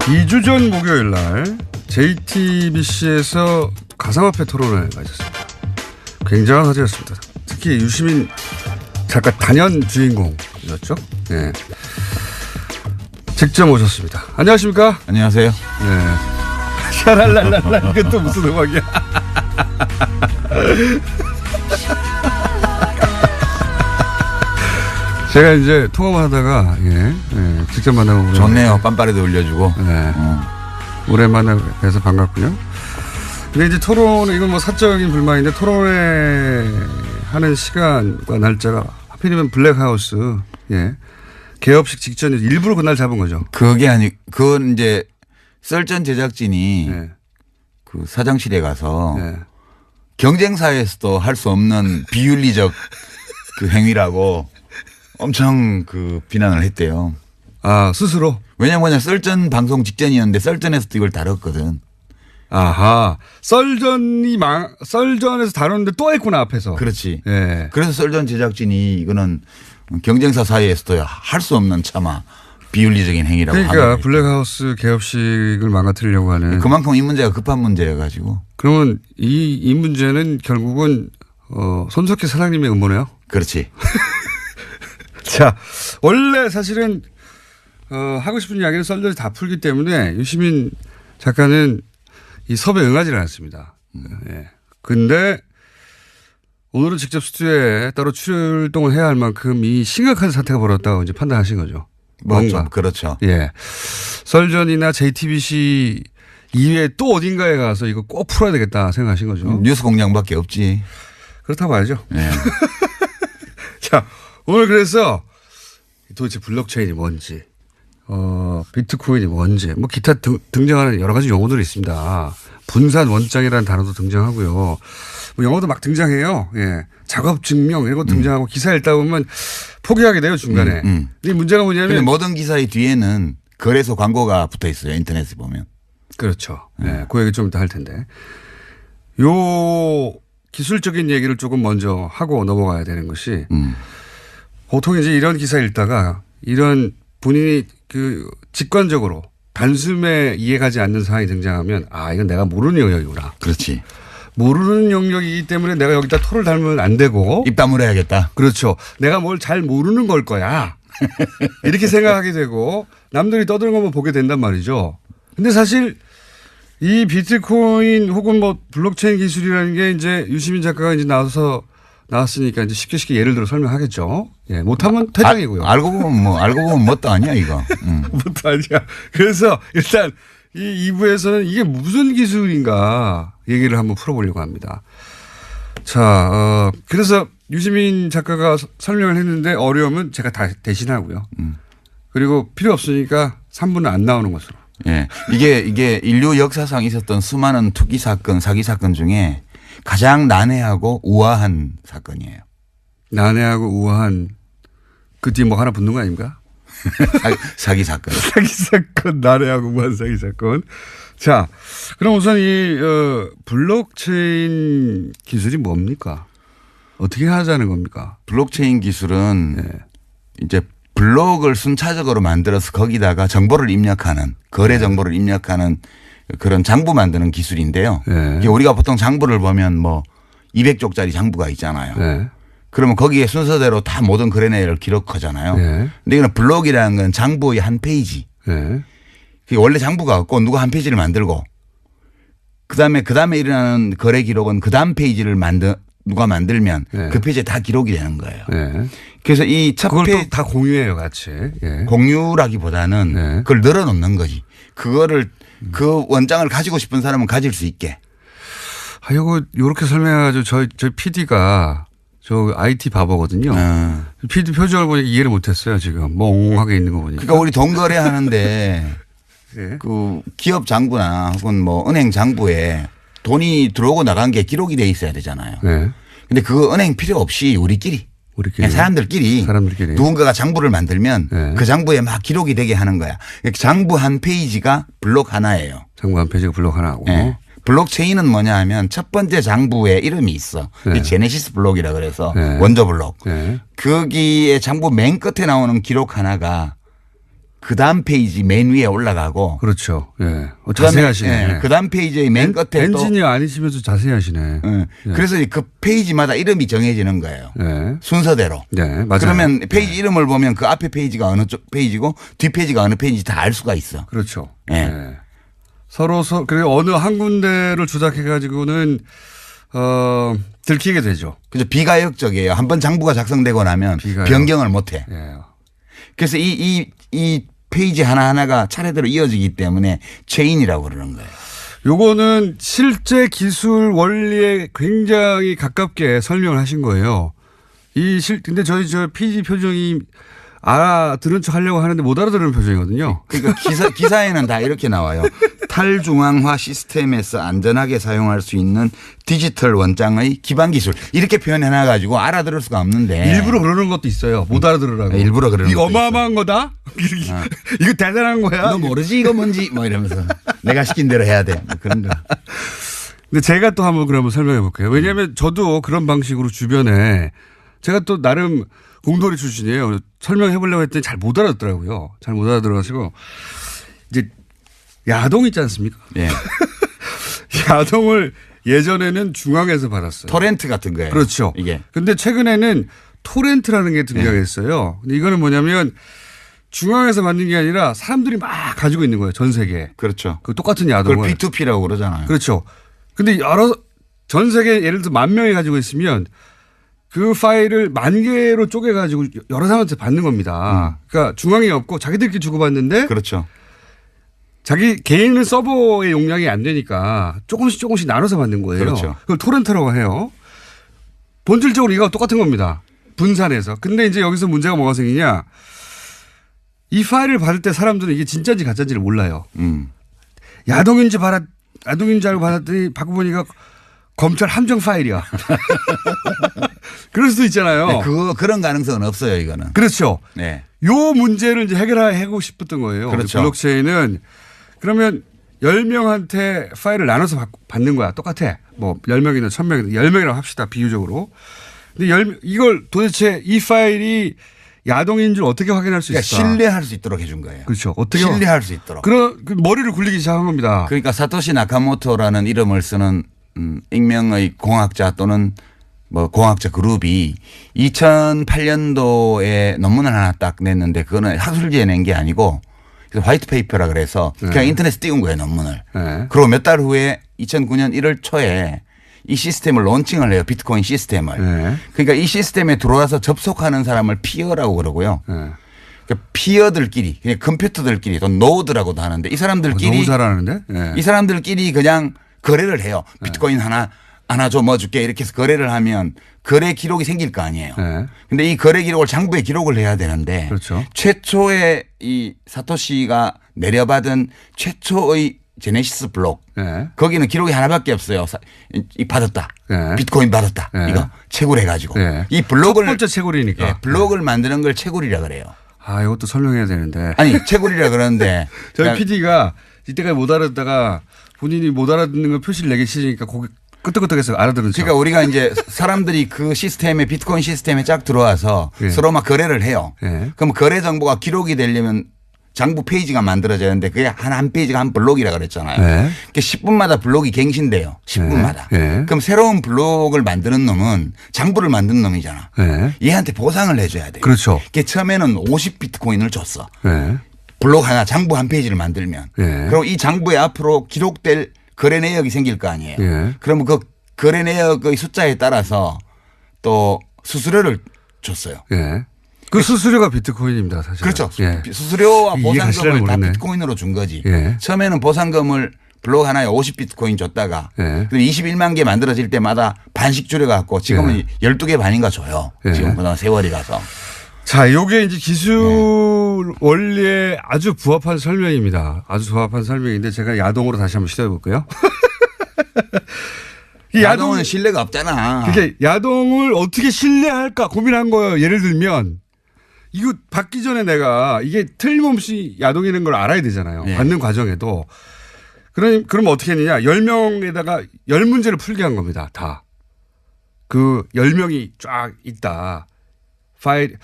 2주 전 목요일 날 JTBC에서 가상화폐 토론회가 있었습니다. 굉장한 화제였습니다. 특히 유시민 작가 단연 주인공이었죠. 네. 직접 오셨습니다. 안녕하십니까? 안녕하세요. 네. 샤랄랄랄라 이건 또 무슨 음악이야? 제가 이제 통화만 하다가 직접 만나고 좋네요. 빰빠레도 올려주고. 네. 오랜만에 뵈서 반갑군요. 근데 이제 토론 이건 뭐 사적인 불만인데 토론회 하는 시간과 날짜가 하필이면 블랙하우스 개업식 직전에 일부러 그날 잡은 거죠. 그건 이제 썰전 제작진이 그 사장실에 가서 경쟁사에서도 할 수 없는 비윤리적 그 행위라고 엄청 그 비난을 했대요. 아, 스스로? 왜냐면 썰전 방송 직전이었는데 썰전에서도 이걸 다뤘거든. 아하. 썰전에서 다뤘는데 또 했구나, 앞에서. 그렇지. 예. 그래서 썰전 제작진이 이거는 경쟁사 사이에서도 할 수 없는 차마 비윤리적인 행위라고. 그러니까 블랙하우스 개업식을 망가뜨리려고 하는. 그만큼 이 문제가 급한 문제여가지고. 그러면 이 문제는 결국은 손석희 사장님의 음모네요? 그렇지. 자, 원래 사실은 하고 싶은 이야기는 썰전이 다 풀기 때문에 유시민 작가는 이 섭외에 응하지를 않았습니다. 근데 오늘은 직접 스튜디오에 따로 출동을 해야 할 만큼 이 심각한 사태가 벌어졌다고 이제 판단하신 거죠. 뭔가. 그렇죠. 예. 썰전이나 JTBC 이외에 또 어딘가에 가서 이거 꼭 풀어야 되겠다 생각하신 거죠. 뉴스 공장밖에 없지. 그렇다고 봐야죠. 네. 자, 오늘 그래서 도대체 블록체인이 뭔지, 비트코인이 뭔지, 뭐 기타 등장하는 여러 가지 용어들이 있습니다. 분산 원장이라는 단어도 등장하고요. 뭐 영어도 막 등장해요. 예. 작업 증명 이런 거 등장하고 기사 읽다 보면 포기하게 돼요, 중간에. 근데 문제가 뭐냐면. 근데 모든 기사의 뒤에는 거래소 광고가 붙어 있어요. 인터넷에 보면. 그렇죠. 네. 그 얘기 좀 이따 할 텐데. 요 기술적인 얘기를 조금 먼저 하고 넘어가야 되는 것이 보통 이제 이런 기사 읽다가 이런 본인이 그 직관적으로 단숨에 이해가지 않는 상황이 등장하면 아, 이건 내가 모르는 영역이구나. 그렇지. 모르는 영역이기 때문에 내가 여기다 토를 달면 안 되고. 입 다물어야겠다. 그렇죠. 내가 뭘 잘 모르는 걸 거야. 이렇게 생각하게 되고 남들이 떠드는 것만 보게 된단 말이죠. 근데 사실 이 비트코인 혹은 뭐 블록체인 기술이라는 게 이제 유시민 작가가 이제 나왔으니까 이제 쉽게 예를 들어 설명하겠죠. 예, 못하면 퇴장이고요. 알고 보면 뭣도 아니야, 이거. 뭣도 아니야. 그래서 일단 이 2부에서는 이게 무슨 기술인가 얘기를 한번 풀어보려고 합니다. 자, 그래서 유시민 작가가 설명을 했는데 어려우면 제가 다 대신하고요. 그리고 필요 없으니까 3부는 안 나오는 것으로. 예. 이게 인류 역사상 있었던 수많은 투기 사건, 사기 사건 중에 가장 난해하고 우아한 사건이에요. 난해하고 우아한 그 뒤에 뭐 하나 붙는 거 아닙니까? 사기 사건. 사기 사건, 난해하고 우아한 사기 사건. 자, 그럼 우선 이 블록체인 기술이 뭡니까? 어떻게 하자는 겁니까? 블록체인 기술은 이제 블록을 순차적으로 만들어서 거기다가 정보를 입력하는 거래 정보를 입력하는 그런 장부 만드는 기술인데요. 우리가 보통 장부를 보면 뭐 200쪽짜리 장부가 있잖아요. 그러면 거기에 순서대로 다 모든 거래 내역을 기록하잖아요. 근데 이거는 블록이라는 건 장부의 한 페이지. 원래 장부가 없고 누가 한 페이지를 만들고 그다음에 일어나는 거래 기록은 그 다음 페이지를 누가 만들면 그 페이지에 다 기록이 되는 거예요. 그래서 이 첫 페이지 다 공유해요, 같이. 공유라기보다는 그걸 늘어놓는 거지. 그거를 그 원장을 가지고 싶은 사람은 가질 수 있게. 아, 요렇게 설명해가지고 저희 PD가 저 IT 바보거든요. PD 표정을 보니까 이해를 못했어요, 지금. 멍하게 있는 거 보니까. 그러니까 우리 돈 거래하는데 그 기업 장부나 혹은 뭐 은행 장부에 돈이 들어오고 나간 게 기록이 돼 있어야 되잖아요. 근데 그 은행 필요 없이 우리끼리 사람들끼리 누군가가 장부를 만들면 그 장부에 막 기록이 되게 하는 거야. 장부 한 페이지가 블록 하나예요. 장부 한 페이지가 블록 하나고. 블록체인은 뭐냐 하면 첫 번째 장부에 이름이 있어. 제네시스 블록이라 그래서 원조 블록. 거기에 장부 맨 끝에 나오는 기록 하나가 그 다음 페이지 맨 위에 올라가고. 그렇죠. 예. 자세히 하시네. 예. 그 다음 페이지의 맨 끝에 또. 엔지니어 아니시면서 자세히 하시네. 예. 그래서 그 페이지마다 이름이 정해지는 거예요. 예. 순서대로. 네, 맞아요. 그러면 페이지 이름을 보면 그 앞에 페이지가 어느 쪽 페이지고 뒷 페이지가 어느 페이지인지 다 알 수가 있어. 그렇죠. 예. 예. 서로 그리고 어느 한 군데를 조작해 가지고는 들키게 되죠. 그죠. 비가역적이에요. 한번 장부가 작성되고 나면 변경을 못 해. 예. 그래서 이 페이지 하나하나가 차례대로 이어지기 때문에 체인이라고 그러는 거예요. 요거는 실제 기술 원리에 굉장히 가깝게 설명을 하신 거예요. 근데 저 PD 표정이 알아들은 척 하려고 하는데 못 알아들은 표정이거든요. 그러니까 기사에는 다 이렇게 나와요. 탈중앙화 시스템에서 안전하게 사용할 수 있는 디지털 원장의 기반 기술. 이렇게 표현해 놔가지고 알아들을 수가 없는데. 일부러 그러는 것도 있어요. 못 알아들으라고. 일부러 그러는 이거 것도 어마어마한 거다? 이거 대단한 거야? 너 모르지 이거 뭔지 뭐 이러면서 내가 시킨 대로 해야 돼. 뭐 그런 거. 근데 제가 또 한번 그러면 설명해 볼게요. 왜냐하면 저도 그런 방식으로 주변에 제가 또 나름 공돌이 출신이에요. 설명해 보려고 했더니 잘 못 알아듣더라고요. 잘 못 알아들어가지고 이제 야동 있지 않습니까? 예. 야동을 예전에는 중앙에서 받았어요. 토렌트 같은 거예요. 그렇죠. 이게. 근데 최근에는 토렌트라는 게 등장했어요. 근데 이거는 뭐냐면 중앙에서 받는 게 아니라 사람들이 막 가지고 있는 거예요. 전 세계에. 그렇죠. 그 똑같은 야동을. 그걸 P2P라고 그러잖아요. 그렇죠. 근데 전 세계 예를 들어 10,000명이 가지고 있으면 그 파일을 10,000개로 쪼개가지고 여러 사람한테 받는 겁니다. 그러니까 중앙이 없고 자기들끼리 주고받는데. 그렇죠. 자기 개인 서버의 용량이 안 되니까 조금씩 나눠서 받는 거예요. 그렇죠. 그걸 토렌트라고 해요. 본질적으로 이거 똑같은 겁니다. 분산해서. 근데 이제 여기서 문제가 뭐가 생기냐. 이 파일을 받을 때 사람들은 이게 진짜인지 가짜인지를 몰라요. 야동인지 알고 받았더니 받고 보니까 검찰 함정 파일이야. 그럴 수도 있잖아요. 네, 그런 가능성은 없어요, 이거는. 그렇죠. 네. 요 문제를 이제 해결하고 싶었던 거예요. 그렇죠. 블록체인은 그러면 10명한테 파일을 나눠서 받는 거야. 똑같아. 뭐 10명이든 1,000명이든 10명이라고 합시다. 비유적으로. 근데 이걸 도대체 이 파일이 야동인 줄 어떻게 확인할 수 있을까? 그러니까 신뢰할 수 있도록 해준 거예요. 그렇죠. 어떻게 신뢰할 수 있도록. 그 머리를 굴리기 시작한 겁니다. 그러니까 사토시 나카모토라는 이름을 쓰는 익명의 공학자 또는 뭐 공학자 그룹이 2008년도에 논문을 하나 딱 냈는데 그거는 학술지에 낸 게 아니고 화이트 페이퍼라 그래서 그냥 인터넷에 띄운 거예요, 논문을. 네. 그리고 몇 달 후에 2009년 1월 초에 이 시스템을 론칭을 해요. 비트코인 시스템을. 네. 그러니까 이 시스템에 들어와서 접속하는 사람을 피어라고 그러고요. 네. 그러니까 피어들끼리 그냥 컴퓨터들끼리 또 노드라고도 하는데 이 사람들끼리 너무 잘하는데? 네. 이 사람들끼리 그냥 거래를 해요. 비트코인 하나 줘 뭐 줄게 이렇게 해서 거래를 하면 거래 기록이 생길 거 아니에요. 그런데 이 거래 기록을 장부에 기록을 해야 되는데 그렇죠. 최초의 이 사토시가 내려받은 최초의 제네시스 블록 네. 거기는 기록이 하나밖에 없어요. 받았다. 네. 비트코인 받았다. 네. 이거 채굴 해가지고 네. 이 블록을 첫 번째 채굴이니까. 예, 블록을 만드는 걸 채굴이라 그래요. 아, 이것도 설명해야 되는데. 아니 채굴이라 그러는데 저희 PD가 이때까지 못 알아듣다가 본인이 못 알아듣는 걸 표시를 내기 싫으니까 거기 끄떡끄떡해서 알아들은 척. 그러니까 우리가 이제 사람들이 그 시스템에 비트코인 시스템에 쫙 들어와서 예. 서로 막 거래를 해요. 예. 그럼 거래 정보가 기록이 되려면 장부 페이지가 만들어져야 하는데 그게 한 페이지가 한 블록이라 그랬잖아요. 네. 그러니까 10분마다 블록이 갱신돼요. 10분마다. 네. 그럼 새로운 블록을 만드는 놈은 장부를 만든 놈이잖아. 네. 얘한테 보상을 해줘야 돼요. 그렇죠. 그게 처음에는 50 비트코인을 줬어. 네. 블록 하나 장부 한 페이지를 만들면. 네. 그리고 이 장부에 앞으로 기록될 거래 내역이 생길 거 아니에요. 네. 그러면 그 거래 내역의 숫자에 따라서 또 수수료를 줬어요. 예. 그 수수료가 비트코인입니다, 사실. 그렇죠. 예. 수수료와 이해가 보상금을 다 모르네. 비트코인으로 준 거지. 예. 처음에는 보상금을 블록 하나에 50 비트코인 줬다가 예. 21만 개 만들어질 때마다 반씩 줄여갖고 지금은 12개 반인가 줘요. 예. 지금 그동안 세월이 가서. 자, 요게 이제 기술 원리에 아주 부합한 설명입니다. 아주 부합한 설명인데 제가 야동으로 다시 한번 시도해 볼게요. 이 야동은 신뢰가 없잖아. 그게 야동을 어떻게 신뢰할까 고민한 거예요. 예를 들면 이거 받기 전에 내가 이게 틀림없이 야동이라는 걸 알아야 되잖아요. 네. 받는 과정에도. 그럼 어떻게 했느냐. 10명에다가 10문제를 풀게 한 겁니다. 다. 그 10명이 쫙 있다. 파일.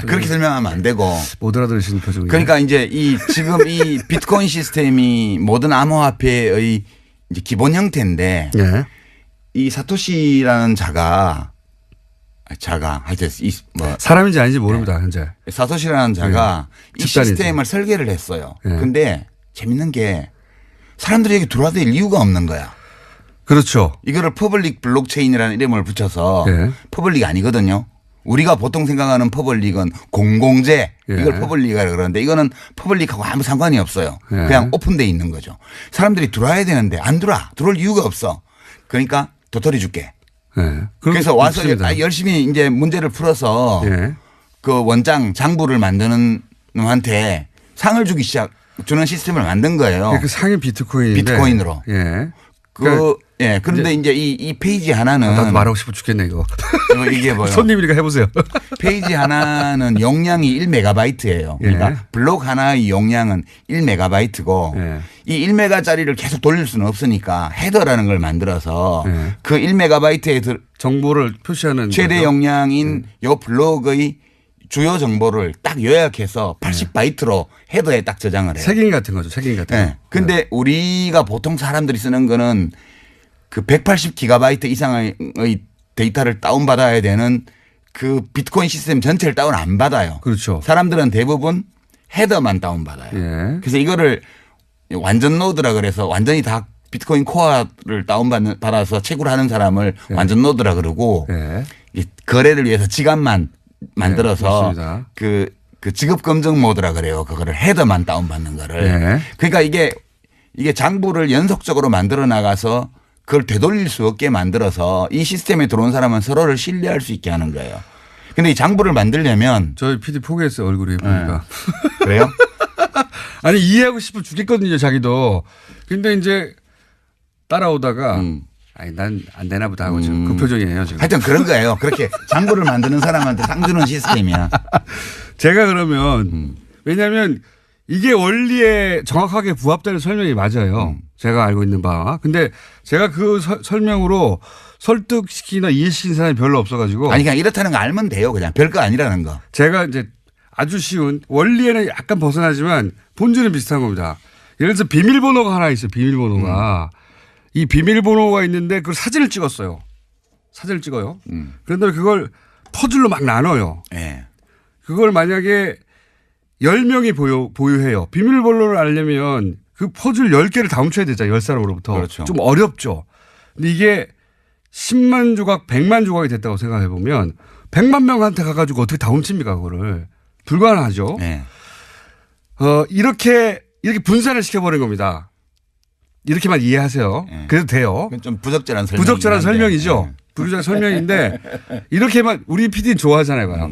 그렇게 설명하면 안 되고. 못 알아들으시는 표정이에요. 그러니까 이제 지금 이 비트코인 시스템이 모든 암호화폐의 이제 기본 형태인데 네. 이 사토시라는 자가 하여튼 뭐 사람인지 아닌지 모릅니다. 현재. 사토시라는 자가 이 집단이지. 시스템을 설계를 했어요. 네. 근데 재밌는 게 사람들이 여기 들어와도 될 이유가 없는 거야. 그렇죠. 이거를 퍼블릭 블록체인이라는 이름을 붙여서 네. 퍼블릭 아니거든요. 우리가 보통 생각하는 퍼블릭은 공공재 이걸 예. 퍼블릭이라고 그러는데 이거는 퍼블릭하고 아무 상관이 없어요. 예. 그냥 오픈돼 있는 거죠. 사람들이 들어와야 되는데 안 들어올 이유가 없어. 그러니까 도토리 줄게. 네. 그래서 와서 없습니다. 열심히 이제 문제를 풀어서 예. 그 원장 장부를 만드는 놈한테 상을 주는 시스템을 만든 거예요. 그 상위 비트코인인데. 비트코인으로. 예. 그런데 이제 이 페이지 하나는 나도 말하고 싶어 죽겠네 이거. 이게 뭐요? 손님이니까 해보세요. 페이지 하나는 용량이 1메가바이트예요. 그러니까 예. 블록 하나의 용량은 1메가바이트고 예. 이 1메가짜리를 계속 돌릴 수는 없으니까 헤더라는 걸 만들어서 예. 그 1메가바이트에 정보를 표시하는 최대 거죠? 용량인 요 블록의 주요 정보를 딱 요약해서 80바이트로 헤더에 딱 저장을 해요. 색인 같은 거죠. 색인 같은 거. 네. 근데 우리가 보통 사람들이 쓰는 거는 그 180기가바이트 이상의 데이터를 다운받아야 되는 그 비트코인 시스템 전체를 다운 안 받아요. 그렇죠. 사람들은 대부분 헤더만 다운받아요. 예. 그래서 이거를 완전 노드라 그래서 완전히 다 비트코인 코어를 다운받아서 채굴 하는 사람을 완전 노드라 그러고 예. 이 거래를 위해서 지갑만 만들어서 맞습니다. 그 지급 검증 모드라 그래요. 그거를 헤더만 다운받는 거를. 예. 그러니까 이게 장부를 연속적으로 만들어 나가서 그걸 되돌릴 수 없게 만들어서 이 시스템에 들어온 사람은 서로를 신뢰할 수 있게 하는 거예요. 근데 이 장부를 만들려면 저희 PD 포기했어요. 얼굴이 보니까. 그래요? 아니 이해하고 싶어 죽겠거든요. 자기도. 근데 이제 따라오다가 아니 난 안 되나 보다 하고 지금 그 표정이에요. 지금. 하여튼 그런 거예요. 그렇게 장부를 만드는 사람한테 상 주는 시스템이야. 제가 그러면 왜냐하면 이게 원리에 정확하게 부합되는 설명이 맞아요. 제가 알고 있는 바. 근데 제가 그 설명으로 설득시키나 이해시킨 사람이 별로 없어가지고. 아니 그냥 이렇다는 거 알면 돼요. 그냥 별거 아니라는 거. 제가 이제 아주 쉬운 원리에는 약간 벗어나지만 본질은 비슷한 겁니다. 예를 들어서 비밀번호가 하나 있어요. 비밀번호가. 이 비밀번호가 있는데 그걸 사진을 찍었어요. 사진을 찍어요. 그런데 그걸 퍼즐로 막 나눠요. 네. 그걸 만약에 10명이 보유해요. 비밀번호를 알려면 그 퍼즐 10개를 다 훔쳐야 되잖아요. 10사람으로부터. 그렇죠. 좀 어렵죠. 근데 이게 10만 조각, 100만 조각이 됐다고 생각해 보면 100만 명한테 가가지고 어떻게 다 훔칩니까 그거를. 불가능하죠. 네. 이렇게 분산을 시켜버린 겁니다. 이렇게만 이해하세요. 네. 그래도 돼요. 그건 좀 부적절한 설명. 부적절한 설명이죠. 부적절한 설명인데 이렇게만 우리 PD는 좋아하잖아요. 봐요.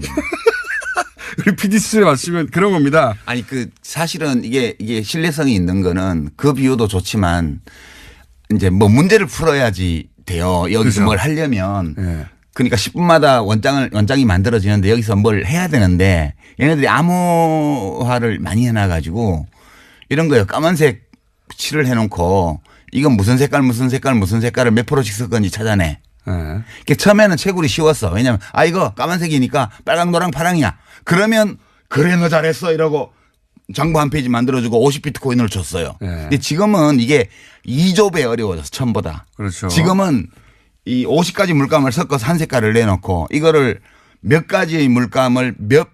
우리 PD 수준에 맞추면 그런 겁니다. 아니 사실은 이게 신뢰성이 있는 거는 그 비유도 좋지만 이제 뭐 문제를 풀어야지 돼요. 여기서 그렇죠. 뭘 하려면. 네. 그러니까 10분마다 원장이 만들어지는데 여기서 뭘 해야 되는데 얘네들이 암호화를 많이 해놔가지고 이런 거예요. 까만색 칠을 해놓고 이건 무슨 색깔을 몇 프로씩 섞은지 찾아내. 네. 처음에는 채굴이 쉬웠어. 왜냐하면 이거 까만색이니까 빨강, 노랑, 파랑이야. 그러면 그래 너 잘했어 이러고 장부 한 페이지 만들어주고 50비트코인을 줬어요. 네. 근데 지금은 이게 2조 배 어려워졌어. 처음보다. 그렇죠. 지금은 이 50가지 물감을 섞어서 한 색깔을 내놓고 이거를 몇 가지의 물감을 몇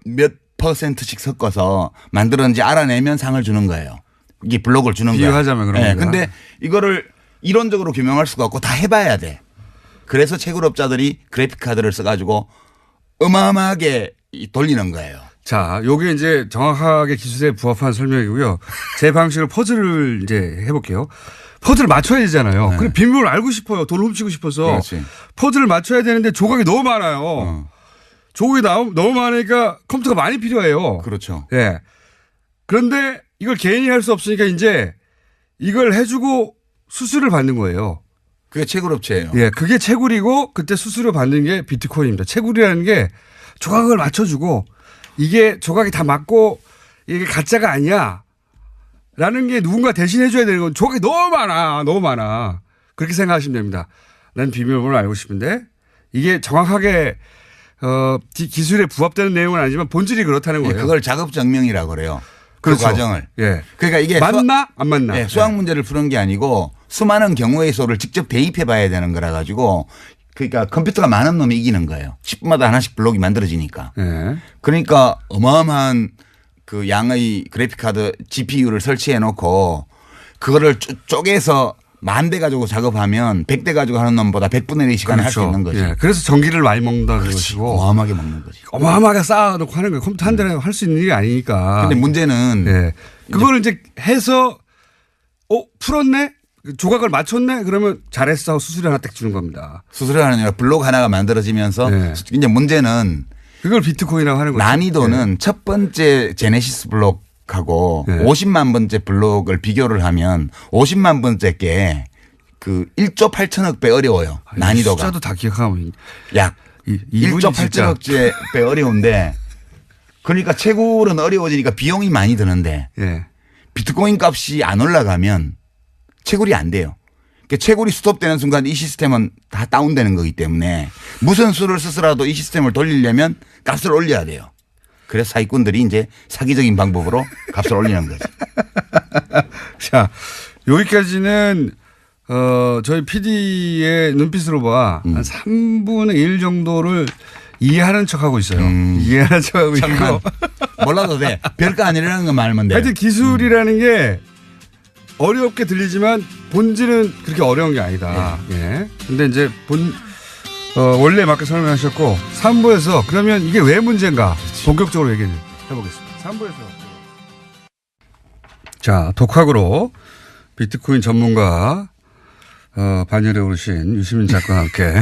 %씩 섞어서 만들었는지 알아내면 상을 주는 거예요. 이게 블록을 주는 거예요. 비유하자면 그런 겁니다. 근데 이거를 이론적으로 규명할 수가 없고 다 해봐야 돼. 그래서 채굴업자들이 그래픽 카드를 써가지고 어마어마하게 돌리는 거예요. 자, 요게 이제 정확하게 기술에 부합한 설명이고요. 제 방식으로 퍼즐을 이제 해볼게요. 퍼즐을 맞춰야 되잖아요. 네. 그럼 비밀을 알고 싶어요. 돈을 훔치고 싶어서. 그렇지. 퍼즐을 맞춰야 되는데 조각이 너무 많아요. 조각이 너무 많으니까 컴퓨터가 많이 필요해요. 그렇죠. 예. 그런데 이걸 개인이 할 수 없으니까 이제 이걸 해주고 수수료를 받는 거예요. 그게 채굴업체예요. 예. 그게 채굴이고 그때 수수료 받는 게 비트코인입니다. 채굴이라는 게 조각을 맞춰주고 이게 조각이 다 맞고 이게 가짜가 아니야. 라는 게 누군가 대신 해줘야 되는 건 조각이 너무 많아. 그렇게 생각하시면 됩니다. 난 비밀번호를 알고 싶은데 이게 정확하게 기술에 부합되는 내용은 아니지만 본질이 그렇다는 거예요. 그걸 작업 증명이라고 그래요. 그 그렇죠. 과정을. 예. 그러니까 이게 맞나 안 맞나. 네, 수학 문제를 푸는 게 아니고 수많은 경우의 수를 직접 대입해 봐야 되는 거라 가지고 그러니까 컴퓨터가 많은 놈이 이기는 거예요. 10분마다 하나씩 블록이 만들어지니까. 예. 그러니까 어마어마한 그 양의 그래픽 카드 GPU를 설치해 놓고 그거를 쪼개서 10,000대 가지고 작업하면 100대 가지고 하는 놈보다 100분의 1의 시간에 할 수 있는 거지. 예. 그래서 전기를 많이 먹는다는 그렇지. 것이고. 어마어마하게 먹는 거지. 어마어마하게 쌓아놓고 하는 거예요. 컴퓨터 한 대에 할 수 있는 일이 아니니까. 근데 문제는 예. 그거를 이제 해서 풀었네? 조각을 맞췄네? 그러면 잘했어 하고 수수료 하나 딱 주는 겁니다. 수수료 하느냐 블록 하나가 만들어지면서 네. 이제 문제는 그걸 비트코인이라고 하는 거죠. 난이도는 첫 번째 제네시스 블록하고 네. 50만 번째 블록을 비교를 하면 50만 번째 게 그 1조 8천억 배 어려워요. 난이도가. 숫자도 다 기억하면. 약 이분이 1조 진짜. 8천억 배 어려운데 그러니까 채굴은 어려워지니까 비용이 많이 드는데 예. 비트코인 값이 안 올라가면 채굴이 안 돼요. 그러니까 채굴이 스톱되는 순간 이 시스템은 다 다운되는 거기 때문에 무슨 수를 쓰더라도 이 시스템을 돌리려면 값을 올려야 돼요. 그래서 사기꾼들이 이제 사기적인 방법으로 값을 올리는 거죠. 자, 여기까지는 저희 PD의 눈빛으로 봐 한 3분의 1 정도를 이해하는 척하고 있어요. 이해하는 척하고 있고. 몰라도 돼. 별거 아니라는 거 말면 돼. 하여튼 기술이라는 게 어렵게 들리지만 본질은 그렇게 어려운 게 아니다. 예. 근데 이제 원래 맞게 설명하셨고 3부에서 그러면 이게 왜 문제인가 본격적으로 얘기를 해보겠습니다. 3부에서. 자, 독학으로 비트코인 전문가 반열에 오르신 유시민 작가와 함께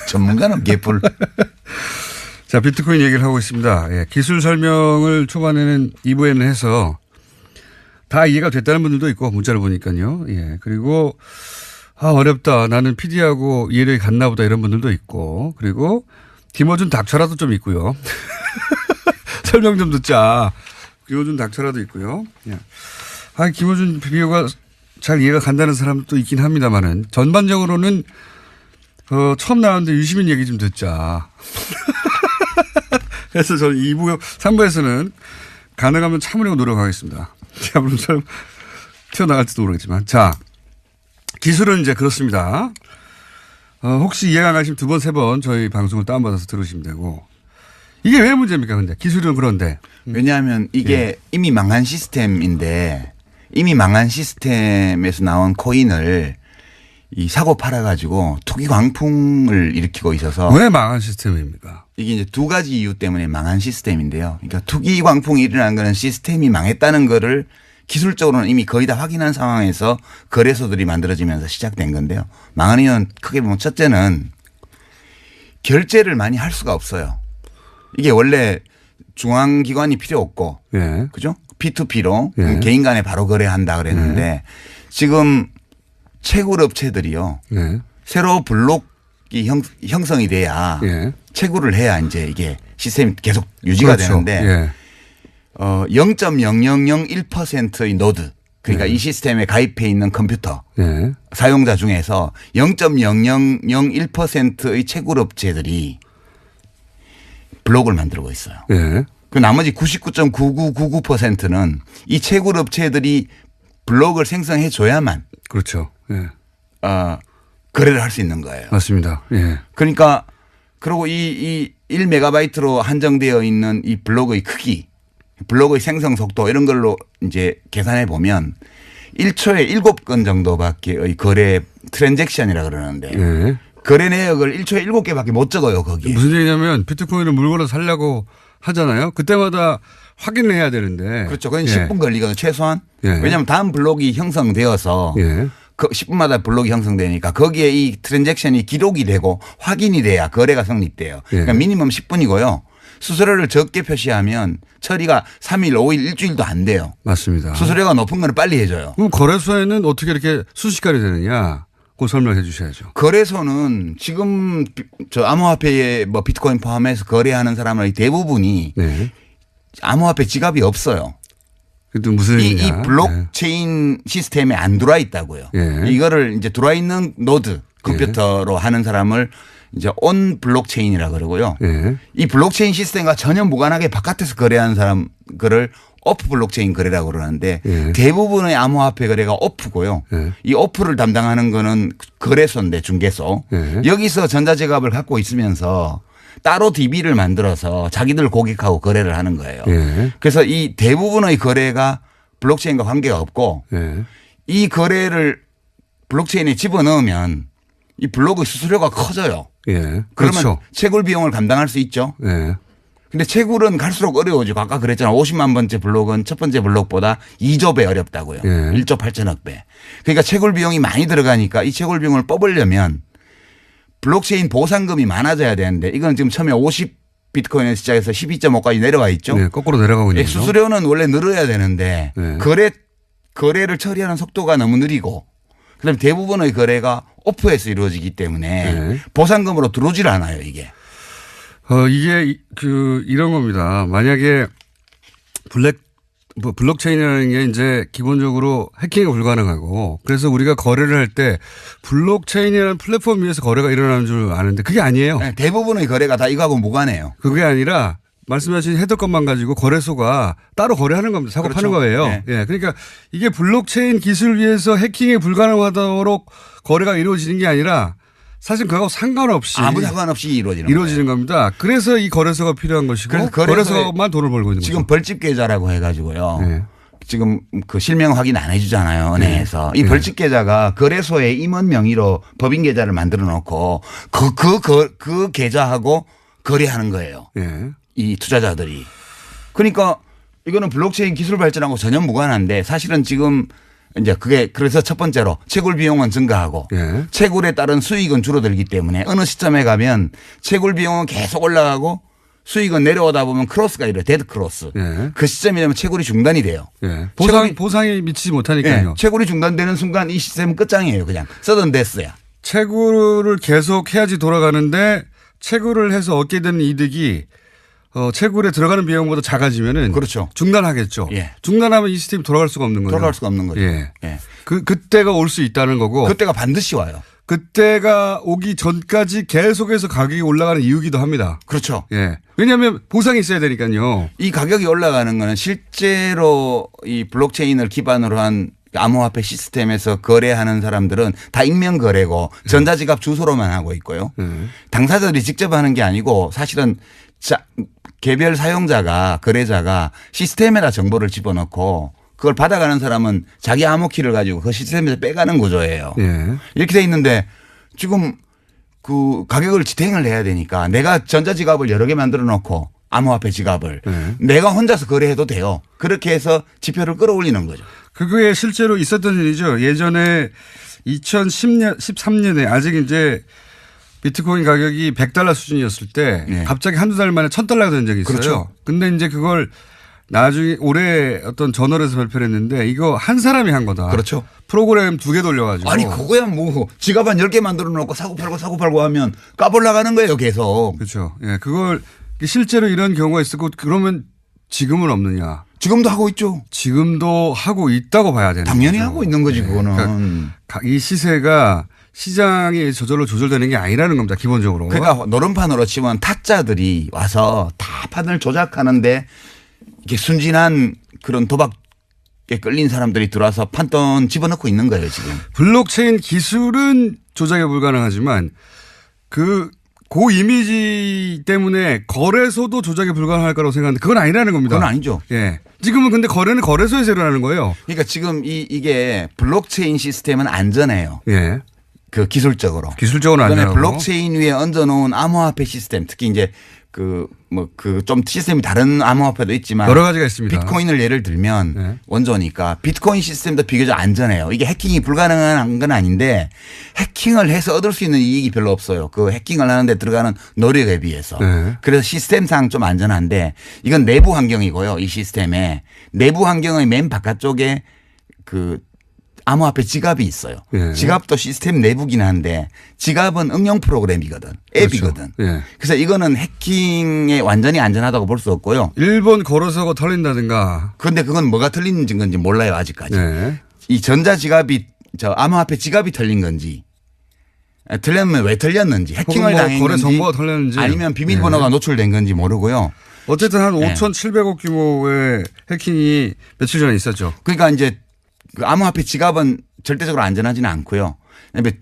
전문가는 개뿔. 자, 비트코인 얘기를 하고 있습니다. 예, 기술 설명을 초반에는 2부에는 해서 다 이해가 됐다는 분들도 있고 문자를 보니까요. 예, 그리고 어렵다. 나는 PD하고 이해력이 같나 보다 이런 분들도 있고 그리고 김어준 닥쳐라도 좀 있고요. 설명 좀 듣자. 김어준 닥쳐라도 있고요. 예. 김어준 비디오가 잘 이해가 간다는 사람도 있긴 합니다만은 전반적으로는 처음 나왔는데 유시민 얘기 좀 듣자. 그래서 저는 2부, 3부에서는 가능하면 참으려고 노력하겠습니다. 제가 물론 튀어나갈지도 모르겠지만. 자, 기술은 이제 그렇습니다. 혹시 이해가 안 가시면 2번, 3번 저희 방송을 다운받아서 들으시면 되고. 이게 왜 문제입니까, 근데? 기술은 그런데. 왜냐하면 이게 이미 망한 시스템인데 이미 망한 시스템에서 나온 코인을 이 사고 팔아가지고 투기 광풍을 일으키고 있어서 왜 망한 시스템입니까? 이게 이제 2가지 이유 때문에 망한 시스템인데요. 그러니까 투기 광풍이 일어난 거는 시스템이 망했다는 거를 기술적으로는 이미 거의 다 확인한 상황에서 거래소들이 만들어지면서 시작된 건데요. 망한 이유는 크게 보면 첫째는 결제를 많이 할 수가 없어요. 이게 원래 중앙기관이 필요 없고 예. 그죠? P2P로 예. 개인 간에 바로 거래한다 그랬는데 지금 채굴 업체들이요. 예. 새로 블록이 형성이 돼야 예. 채굴을 해야 이제 이게 시스템이 계속 유지가 그렇죠. 되는데 예. 0.0001%의 노드 그러니까 이 시스템에 가입해 있는 컴퓨터 예. 사용자 중에서 0.0001%의 채굴 업체들이 블록을 만들고 있어요. 예. 그 나머지 99.9999%는 이 채굴 업체들이 블록을 생성해 줘야만 그렇죠. 예. 거래를 할 수 있는 거예요. 맞습니다. 예. 그러니까 그리고 이 1메가바이트로 한정되어 있는 이 블록의 크기, 블록의 생성 속도 이런 걸로 이제 계산해 보면 1초에 7건 정도밖에의 거래 트랜잭션이라 그러는데 예. 거래 내역을 1초에 7개밖에 못 적어요, 거기에. 무슨 얘기냐면 비트코인을 물건을 살려고 하잖아요. 그때마다 확인을 해야 되는데. 그렇죠. 그건 예. 10분 걸리거든요, 최소한. 예. 왜냐하면 다음 블록이 형성되어서 예. 그 10분마다 블록이 형성되니까 거기에 이 트랜잭션이 기록이 되고 확인이 돼야 거래가 성립돼요. 예. 그러니까 미니멈 10분이고요. 수수료를 적게 표시하면 처리가 3일, 5일, 일주일도 안 돼요. 맞습니다. 수수료가 높은 거는 빨리 해줘요. 그럼 거래소에는 어떻게 이렇게 순식간에 되느냐? 그거 설명해 주셔야죠. 거래소는 지금 저 암호화폐에 뭐 비트코인 포함해서 거래하는 사람의 대부분이 네. 암호화폐 지갑이 없어요. 그래도 무슨 이 얘기냐? 블록체인 시스템에 안 들어와 있다고요. 예. 이거를 이제 들어와 있는 노드 컴퓨터로 하는 사람을 이제 온 블록체인이라 그러고요. 예. 이 블록체인 시스템과 전혀 무관하게 바깥에서 거래하는 사람 거를 오프 블록체인 거래라고 그러는데 예. 대부분의 암호화폐 거래가 오프고요. 예. 이 오프를 담당하는 거는 거래소인데 중개소. 예. 여기서 전자지갑을 갖고 있으면서 따로 DB를 만들어서 자기들 고객하고 거래를 하는 거예요. 예. 그래서 이 대부분의 거래가 블록체인과 관계가 없고 예. 이 거래를 블록체인에 집어넣으면 이 블록의 수수료가 커져요. 예. 그러면 그렇죠. 채굴 비용을 감당할 수 있죠. 예. 근데 채굴은 갈수록 어려워지고 아까 그랬잖아. 50만 번째 블록은 첫 번째 블록보다 2조 배 어렵다고요. 예. 1조 8천억 배. 그러니까 채굴 비용이 많이 들어가니까 이 채굴 비용을 뽑으려면 블록체인 보상금이 많아져야 되는데 이건 지금 처음에 50 비트코인에서 시작해서 12.5까지 내려와 있죠. 네, 거꾸로 내려가고 있는 거죠. 수수료는 원래 늘어야 되는데 네. 거래를 처리하는 속도가 너무 느리고 그다음에 대부분의 거래가 오프에서 이루어지기 때문에 네. 보상금으로 들어오질 않아요 이게. 이게 이런 겁니다. 만약에 블록체인이라는 게 이제 기본적으로 해킹이 불가능하고 그래서 우리가 거래를 할 때 블록체인이라는 플랫폼 위에서 거래가 일어나는 줄 아는데 그게 아니에요. 네, 대부분의 거래가 다 이거하고 무관해요. 그게 아니라 말씀하신 헤더건만 가지고 거래소가 따로 거래하는 겁니다. 사고 그렇죠. 파는 거예요. 네. 예. 그러니까 이게 블록체인 기술을 위해서 해킹이 불가능하도록 거래가 이루어지는 게 아니라 사실 그거하고 상관없이 아무 상관없이 이루어지는 겁니다. 그래서 이 거래소가 필요한 것이고 그래서 거래소만 돈을 벌고 있는 지금 거죠. 벌집 계좌라고 해가지고요. 네. 지금 그 실명 확인 안 해주잖아요. 은행에서. 이 벌집 계좌가 거래소에 임원 명의로 법인 계좌를 만들어 놓고 그 계좌하고 거래하는 거예요. 예. 이 투자자들이. 그러니까 이거는 블록체인 기술 발전하고 전혀 무관한데 사실은 지금 이제 그게 그래서 첫 번째로 채굴 비용은 증가하고 예. 채굴에 따른 수익은 줄어들기 때문에 어느 시점에 가면 채굴 비용은 계속 올라가고 수익은 내려오다 보면 크로스가 이래요. 데드 크로스. 예. 그 시점이 되면 채굴이 중단이 돼요. 예. 채굴이- 보상이 미치지 못하니까요. 예, 채굴이 중단되는 순간 이 시스템은 끝장이에요. 그냥 서든 데스야. 채굴을 계속 해야지 돌아가는데 채굴을 해서 얻게 되는 이득이 채굴에 들어가는 비용보다 작아지면은 그렇죠. 중단하겠죠. 예. 중단하면 이 시스템이 돌아갈 수가 없는 거예요. 돌아갈 수가 없는 거죠. 예. 예. 그때가 올 수 있다는 거고 그때가 반드시 와요. 그때가 오기 전까지 계속해서 가격이 올라가는 이유기도 합니다. 그렇죠. 예. 왜냐하면 보상이 있어야 되니까요. 이 가격이 올라가는 거는 실제로 이 블록체인을 기반으로 한 암호화폐 시스템에서 거래하는 사람들은 다 익명 거래고 전자지갑 주소로만 하고 있고요. 당사자들이 직접 하는 게 아니고 사실은 개별 사용자가 거래자가 시스템에다 정보를 집어넣고 그걸 받아가는 사람은 자기 암호키를 가지고 그 시스템에서 빼가는 구조예요. 예. 이렇게 돼 있는데 지금 그 가격을 지탱을 해야 되니까 내가 전자지갑을 여러 개 만들어 놓고 암호화폐 지갑을 내가 혼자서 거래해도 돼요. 그렇게 해서 지표를 끌어올리는 거죠. 그게 실제로 있었던 일이죠. 예전에 2010년, 13년에 아직 이제 비트코인 가격이 $100 수준이었을 때 네. 갑자기 한두 달 만에 $1,000가 된 적이 있어요. 그렇죠. 근데 이제 그걸 나중에 올해 어떤 저널에서 발표를 했는데 이거 한 사람이 한 거다. 그렇죠. 프로그램 2개 돌려가지고. 아니 그거야 뭐 지갑 한 10개 만들어 놓고 사고 팔고 하면 까불나가는 거예요 계속. 그렇죠. 예, 그걸 실제로 이런 경우가 있었고 그러면 지금은 없느냐. 지금도 하고 있죠. 지금도 하고 있다고 봐야 되는 당연히 거죠. 하고 있는 거지 예. 그거는. 그러니까 이 시세가 시장이 저절로 조절되는 게 아니라는 겁니다. 기본적으로. 그러니까 노름판으로 치면 타짜들이 와서 다 판을 조작하는데 이렇게 순진한 그런 도박에 끌린 사람들이 들어와서 판돈 집어넣고 있는 거예요 지금. 블록체인 기술은 조작이 불가능하지만 그 이미지 때문에 거래소도 조작이 불가능할 거라고 생각하는데 그건 아니라는 겁니다. 그건 아니죠. 예. 지금은 근데 거래는 거래소에서 일어나는 거예요. 그러니까 지금 이게 블록체인 시스템은 안전해요. 예. 그 기술적으로. 기술적으로 그다음에 안전하고. 블록체인 위에 얹어놓은 암호화폐 시스템 특히 이제 좀 시스템이 다른 암호화폐도 있지만 여러 가지가 있습니다. 비트코인을 예를 들면 네. 원조니까 비트코인 시스템도 비교적 안전해요. 이게 해킹이 불가능한 건 아닌데 해킹을 해서 얻을 수 있는 이익이 별로 없어요. 그 해킹을 하는데 들어가는 노력에 비해서. 네. 그래서 시스템상 좀 안전한데 이건 내부 환경이고요. 이 시스템에 내부 환경의 맨 바깥쪽에 그 암호화폐 지갑이 있어요. 예. 지갑도 시스템 내부긴 한데 지갑은 응용 프로그램이거든. 앱이거든. 그렇죠. 예. 그래서 이거는 해킹에 완전히 안전하다고 볼 수 없고요. 일본 거래소가 털린다든가. 그런데 그건 뭐가 틀린 건지 몰라요 아직까지. 네. 이 전자 지갑이 암호화폐 지갑이 털린 건지 틀렸면 왜 틀렸는지 해킹을 혹은 뭐 당했는지 거래 정보가 털렸는지 아니면 비밀번호가 노출된 건지 모르고요. 어쨌든 한 네. 5,700억 규모의 해킹이 며칠 전에 있었죠. 그러니까 이제 그 암호화폐 지갑은 절대적으로 안전하지는 않고요. 그다음에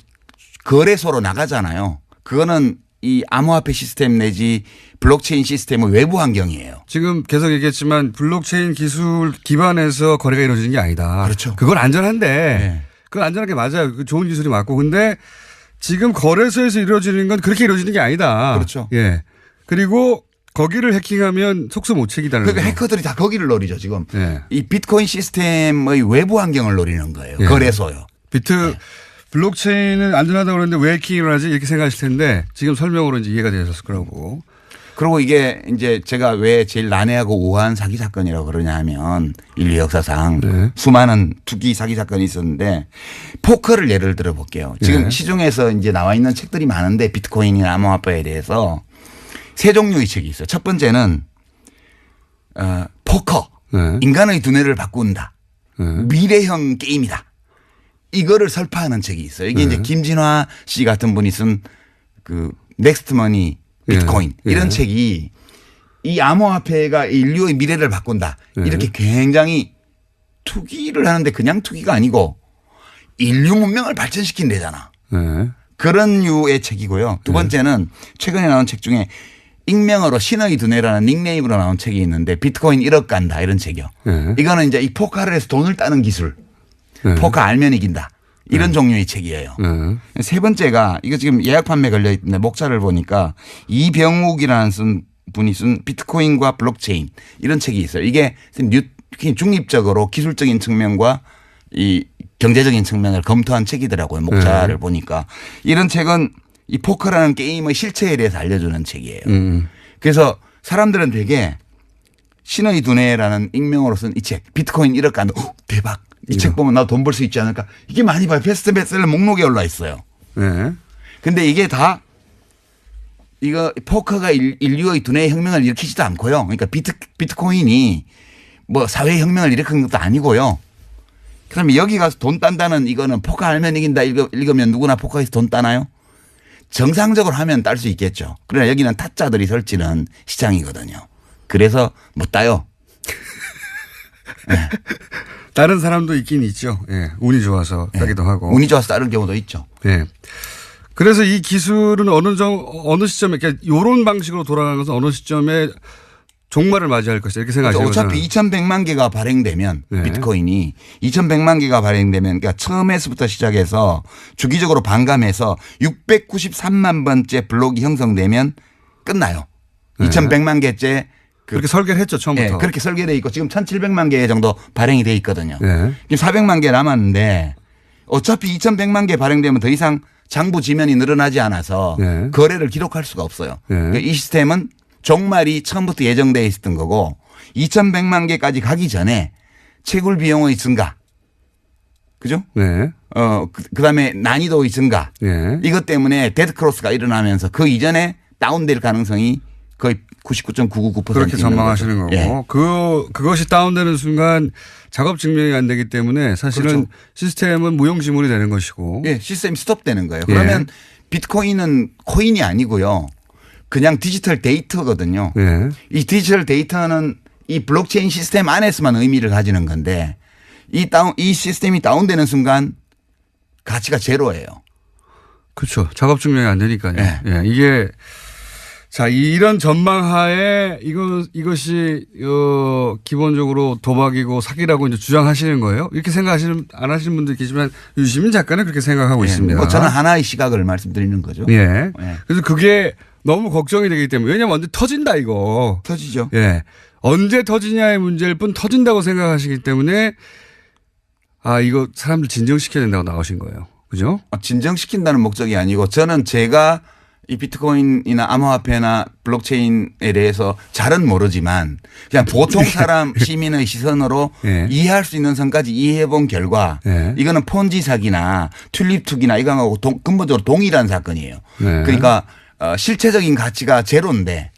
거래소로 나가잖아요. 그거는 이 암호화폐 시스템 내지 블록체인 시스템의 외부 환경이에요. 지금 계속 얘기했지만 블록체인 기술 기반에서 거래가 이루어지는 게 아니다. 그렇죠. 그건 안전한데 네. 그건 안전한 게 맞아요. 그 좋은 기술이 맞고. 근데 지금 거래소에서 이루어지는 건 그렇게 이루어지는 게 아니다. 그렇죠. 예. 그리고 거기를 해킹하면 속수무책이다는 그러니까 거죠. 해커들이 다 거기를 노리죠 지금. 예. 이 비트코인 시스템의 외부 환경을 노리는 거예요. 예. 거래소요. 블록체인은 안전하다고 그러는데 왜 해킹을 하지 이렇게 생각하실 텐데 지금 설명으로 이제 이해가 되셨을 거라고. 그리고 이게 이제 제가 왜 제일 난해하고 우아한 사기 사건이라고 그러냐 하면 인류 역사상 네. 수많은 투기 사기 사건이 있었는데 포커를 예를 들어 볼게요. 지금 네. 시중에서 시중에서 이제 나와 있는 책들이 많은데 비트코인이나 암호화폐에 대해서 세 종류의 책이 있어요. 첫 번째는 포커. 네. 인간의 두뇌를 바꾼다. 네. 미래형 게임이다. 이거를 설파하는 책이 있어요. 이게 이제 김진화 씨 같은 분이 쓴 그 넥스트머니 비트코인 예. 이런 예. 책이 이 암호화폐가 인류의 미래를 바꾼다. 예. 이렇게 굉장히 투기를 하는데 그냥 투기가 아니고 인류 문명을 발전시킨대잖아. 네. 그런 류의 책이고요. 두 번째는 최근에 나온 책 중에 익명으로 신의 두뇌라는 닉네임으로 나온 책이 있는데 비트코인 1억 간다 이런 책이요. 네. 이거는 이제 이 포카를 해서 돈을 따는 기술. 네. 포카 알면 이긴다. 이런 종류의 책이에요. 네. 세 번째가 이거 지금 예약 판매 걸려 있는데 목차를 보니까 이병욱이라는 분이 쓴 비트코인과 블록체인 이런 책이 있어요. 이게 중립적으로 기술적인 측면과 이 경제적인 측면을 검토한 책이더라고요. 목차를 보니까 이런 책은 이 포커라는 게임의 실체에 대해서 알려주는 책이에요. 그래서 사람들은 되게 신의 두뇌라는 익명으로 쓴 이 책 비트코인 1억 간다. 대박. 이 책 보면 나도 돈 벌 수 있지 않을까. 이게 많이 봐요. 베스트셀러 목록에 올라 있어요. 네. 근데 이게 다 이거 포커가 인류의 두뇌 혁명을 일으키지도 않고요. 그러니까 비트코인이 뭐 사회 혁명을 일으킨 것도 아니고요. 그다음에 여기 가서 돈 딴다는 이거는 포커 알면 이긴다 읽으면 누구나 포커에서 돈 따나요? 정상적으로 하면 딸 수 있겠죠. 그러나 여기는 타짜들이 설치는 시장이거든요. 그래서 못 따요. 다른 사람도 있긴 있죠. 예. 운이 좋아서 따기도 하고. 운이 좋아서 따는 경우도 있죠. 예. 그래서 이 기술은 어느 시점에 이런 방식으로 돌아가는 것은 어느 시점에 종말을 맞이할 것이다 이렇게 생각하시는 거죠. 어차피 2,100만 개가 발행되면 네. 비트코인이 2,100만 개가 발행되면 그러니까 처음에서부터 시작해서 주기적으로 반감해서 693만 번째 블록이 형성되면 끝나요. 네. 2,100만 개째 그렇게 설계를 했죠 처음부터. 네, 그렇게 설계되어 있고 지금 1,700만 개 정도 발행이 돼 있거든요. 네. 지금 400만 개 남았는데 어차피 2,100만 개 발행되면 더 이상 장부 지면이 늘어나지 않아서 네. 거래를 기록할 수가 없어요. 네. 그러니까 이 시스템은 종말이 처음부터 예정되어 있었던 거고 2,100만 개까지 가기 전에 채굴 비용의 증가. 그죠? 네. 그다음에 난이도의 증가. 네. 이것 때문에 데드크로스가 일어나면서 그 이전에 다운될 가능성이 거의 99.999% 그렇게 있는 전망하시는 거죠. 거고. 예. 그것이 다운되는 순간 작업 증명이 안 되기 때문에 사실은 그렇죠. 시스템은 무용지물이 되는 것이고. 예, 시스템이 스톱되는 거예요. 예. 그러면 비트코인은 코인이 아니고요. 그냥 디지털 데이터거든요. 예. 이 디지털 데이터는 이 블록체인 시스템 안에서만 의미를 가지는 건데 이 시스템이 다운되는 순간 가치가 제로예요. 그렇죠. 작업 증명이 안 되니까요. 예. 예. 이게 자, 이런 전망하에 이것이 기본적으로 도박이고 사기라고 이제 주장하시는 거예요. 이렇게 안 하시는 분들 계시지만 유시민 작가는 그렇게 생각하고 예. 있습니다. 뭐 저는 하나의 시각을 말씀드리는 거죠. 예. 예. 그래서 그게 너무 걱정이 되기 때문에 왜냐면 언제 터진다 이거. 터지죠. 예. 언제 터지냐의 문제일 뿐 터진다고 생각하시기 때문에 이거 사람들 진정시켜야 된다고 나오신 거예요. 그죠? 진정시킨다는 목적이 아니고 저는 제가 이 비트코인이나 암호화폐나 블록체인에 대해서 잘은 모르지만 그냥 보통 사람 시민의 시선으로 예. 이해할 수 있는 선까지 이해해 본 결과 예. 이거는 폰지 사기나 튤립 투기나 이거하고 근본적으로 동일한 사건이에요. 네. 그러니까 실체적인 가치가 제로인데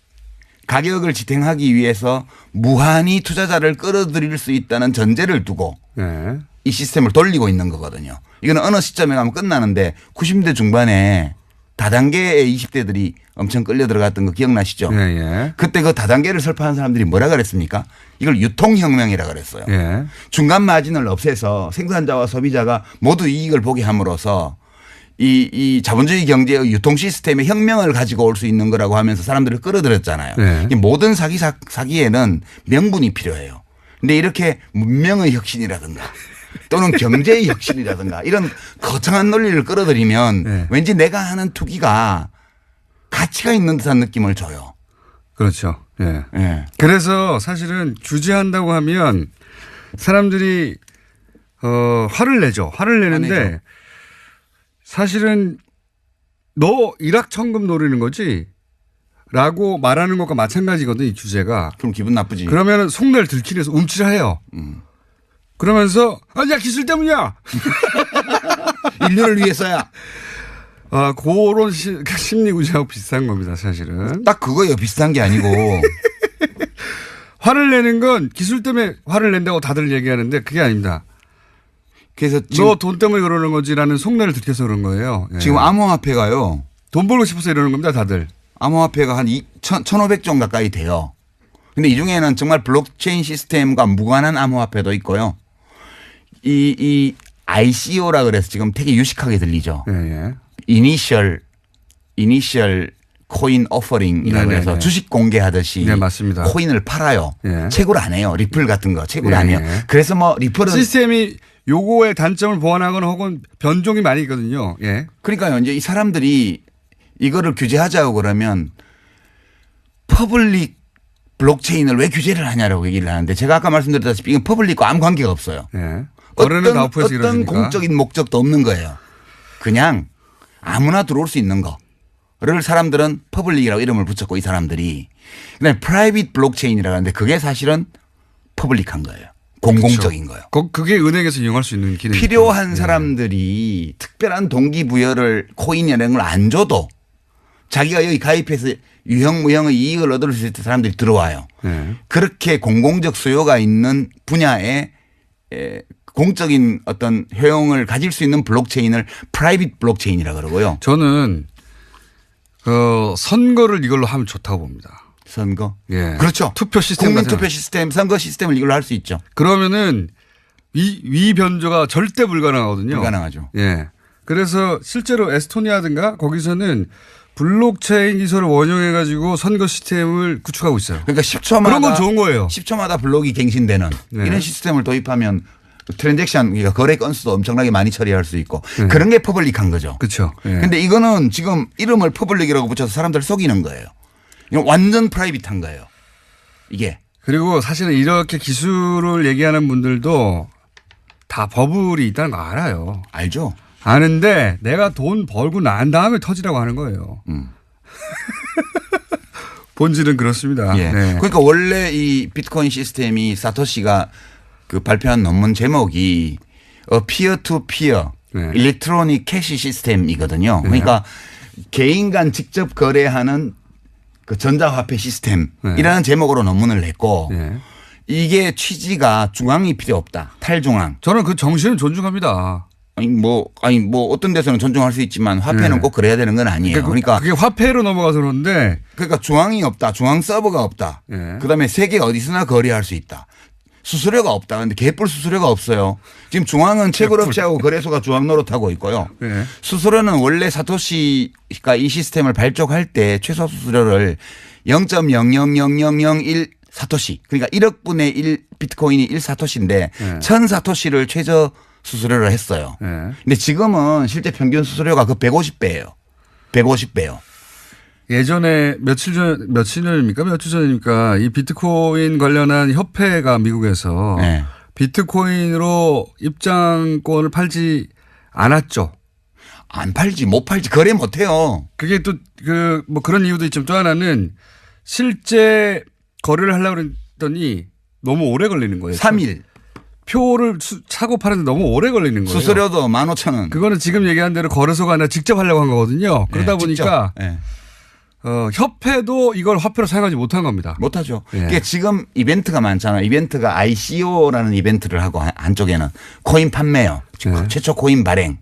가격을 지탱하기 위해서 무한히 투자자를 끌어들일 수 있다는 전제를 두고 예. 이 시스템을 돌리고 있는 거거든요. 이거는 어느 시점에 가면 끝나는데 90대 중반에 다단계의 20대들이 엄청 끌려 들어갔던 거 기억나시죠? 예, 예. 그때 그 다단계를 설파한 사람들이 뭐라 그랬습니까? 이걸 유통혁명이라 그랬어요. 예. 중간 마진을 없애서 생산자와 소비자가 모두 이익을 보게 함으로써 이 자본주의 경제의 유통 시스템의 혁명을 가지고 올 수 있는 거라고 하면서 사람들을 끌어들였잖아요. 네. 이 모든 사기에는 명분이 필요해요. 근데 이렇게 문명의 혁신이라든가 또는 경제의 혁신이라든가 이런 거창한 논리를 끌어들이면 네. 왠지 내가 하는 투기가 가치가 있는 듯한 느낌을 줘요. 그렇죠. 예. 예. 그래서 사실은 규제한다고 하면 사람들이 화를 내죠. 화를 내는데 화내죠. 사실은 너 일확천금 노리는 거지? 라고 말하는 것과 마찬가지거든, 이 규제가. 그럼 기분 나쁘지. 그러면 속내를 들키면서 움찔해요. 그러면서 야 기술 때문이야. 인류를 위해서야. 그런 심리 구조하고 비슷한 겁니다, 사실은. 딱 그거예요. 비슷한 게 아니고. 화를 내는 건 기술 때문에 화를 낸다고 다들 얘기하는데 그게 아닙니다. 그래서 너 돈 때문에 그러는 거지라는 속내를 들켜서 그런 거예요. 예. 지금 암호화폐가요. 돈 벌고 싶어서 이러는 겁니다, 다들. 암호화폐가 한 1,500종 가까이 돼요. 근데 이 중에는 정말 블록체인 시스템과 무관한 암호화폐도 있고요. 이 ICO라 그래서 지금 되게 유식하게 들리죠. 예, 예. 이니셜 코인 오퍼링이라고 네네네. 해서 주식 공개하듯이 네, 맞습니다. 코인을 팔아요. 예. 채굴 안 해요. 리플 같은 거 채굴 예, 안 해요. 예. 그래서 뭐 리플은 시스템이 요거의 단점을 보완하거나 혹은 변종이 많이 있거든요. 예. 그러니까요. 이제 이 사람들이 이거를 규제하자고 그러면 퍼블릭 블록체인을 왜 규제를 하냐라고 얘기를 하는데 제가 아까 말씀드렸다시피 이건 퍼블릭과 아무 관계가 없어요. 예. 거래는 다 오프에서 어떤 이루어지니까. 공적인 목적도 없는 거예요. 그냥 아무나 들어올 수 있는 거를 사람들은 퍼블릭이라고 이름을 붙였고 이 사람들이 그다음에 프라이빗 블록체인이라고 하는데 그게 사실은 퍼블릭한 거예요. 공공적인 거예요. 그게 은행에서 이용할 수 있는 기능이 필요한 사람들이 특별한 동기부여를 코인 이런 걸 안 줘도 자기가 여기 가입해서 유형무형의 이익을 얻을 수 있을 때 사람들이 들어와요. 네. 그렇게 공공적 수요가 있는 분야에 공적인 어떤 효용을 가질 수 있는 블록체인을 프라이빗 블록체인이라고 그러고요. 저는 선거를 이걸로 하면 좋다고 봅니다. 선거. 예. 그렇죠. 투표 시스템 국민 같은 투표 시스템, 선거 시스템을 이걸로 할 수 있죠. 그러면은 위 변조가 절대 불가능하거든요. 불가능하죠. 예. 그래서 실제로 에스토니아든가 거기서는 블록체인 기술을 원용해 가지고 선거 시스템을 구축하고 있어요. 그러니까 10초마다 그런 건 좋은 거예요. 10초마다 블록이 갱신되는 네. 이런 시스템을 도입하면 트랜잭션 그러니까 거래 건수도 엄청나게 많이 처리할 수 있고 네. 그런 게 퍼블릭한 거죠. 그렇죠. 예. 근데 이거는 지금 이름을 퍼블릭이라고 붙여서 사람들 속이는 거예요. 이건 완전 프라이빗한 거예요. 이게. 그리고 사실은 이렇게 기술을 얘기하는 분들도 다 버블이 있다는 거 알아요. 알죠? 아는데 내가 돈 벌고 난 다음에 터지라고 하는 거예요. 본질은 그렇습니다. 예. 네. 그러니까 원래 이 비트코인 시스템이 사토시가 그 발표한 논문 제목이 피어 투 피어 네. 일렉트로닉 캐시 시스템이거든요. 그러니까 개인 간 직접 거래하는 그 전자화폐 시스템이라는 제목으로 논문을 냈고 네. 이게 취지가 중앙이 필요 없다. 탈중앙. 저는 그 정신을 존중합니다. 아니 뭐 어떤 데서는 존중할 수 있지만 화폐는 네. 꼭 그래야 되는 건 아니에요. 그러니까 그게 화폐로 넘어가서 그러는데 중앙이 없다. 중앙 서버가 없다. 네. 그다음에 세계 어디서나 거래할 수 있다. 수수료가 없다. 근데 개뿔 수수료가 없어요. 지금 중앙은 채굴업체하고 거래소가 중앙 노릇하고 있고요. 네. 수수료는 원래 사토시가 이 시스템을 발족할 때 최소 수수료를 0.00001 사토시 그러니까 1억 분의 1 비트코인이 1 사토시인데 1000 사토시를 최저 수수료를 했어요. 네. 근데 지금은 실제 평균 수수료가 그 150배예요. 150배요. 예전에 며칠 전입니까? 며칠 전입니까? 이 비트코인 관련한 협회가 미국에서 네. 비트코인으로 입장권을 팔지 않았죠. 안 팔지 못 팔지 거래 못 해요. 그게 또 뭐 그런 이유도 있지만 또 하나는 실제 거래를 하려고 했더니 너무 오래 걸리는 거예요. 3일. 표를 사고 파는데 너무 오래 걸리는 거예요. 협회도 이걸 화폐로 사용하지 못한 겁니다. 못하죠. 예. 그러니까 지금 이벤트가 많잖아요. 이벤트가 ICO라는 이벤트를 하고 한쪽에는 코인 판매요. 예. 최초 코인 발행.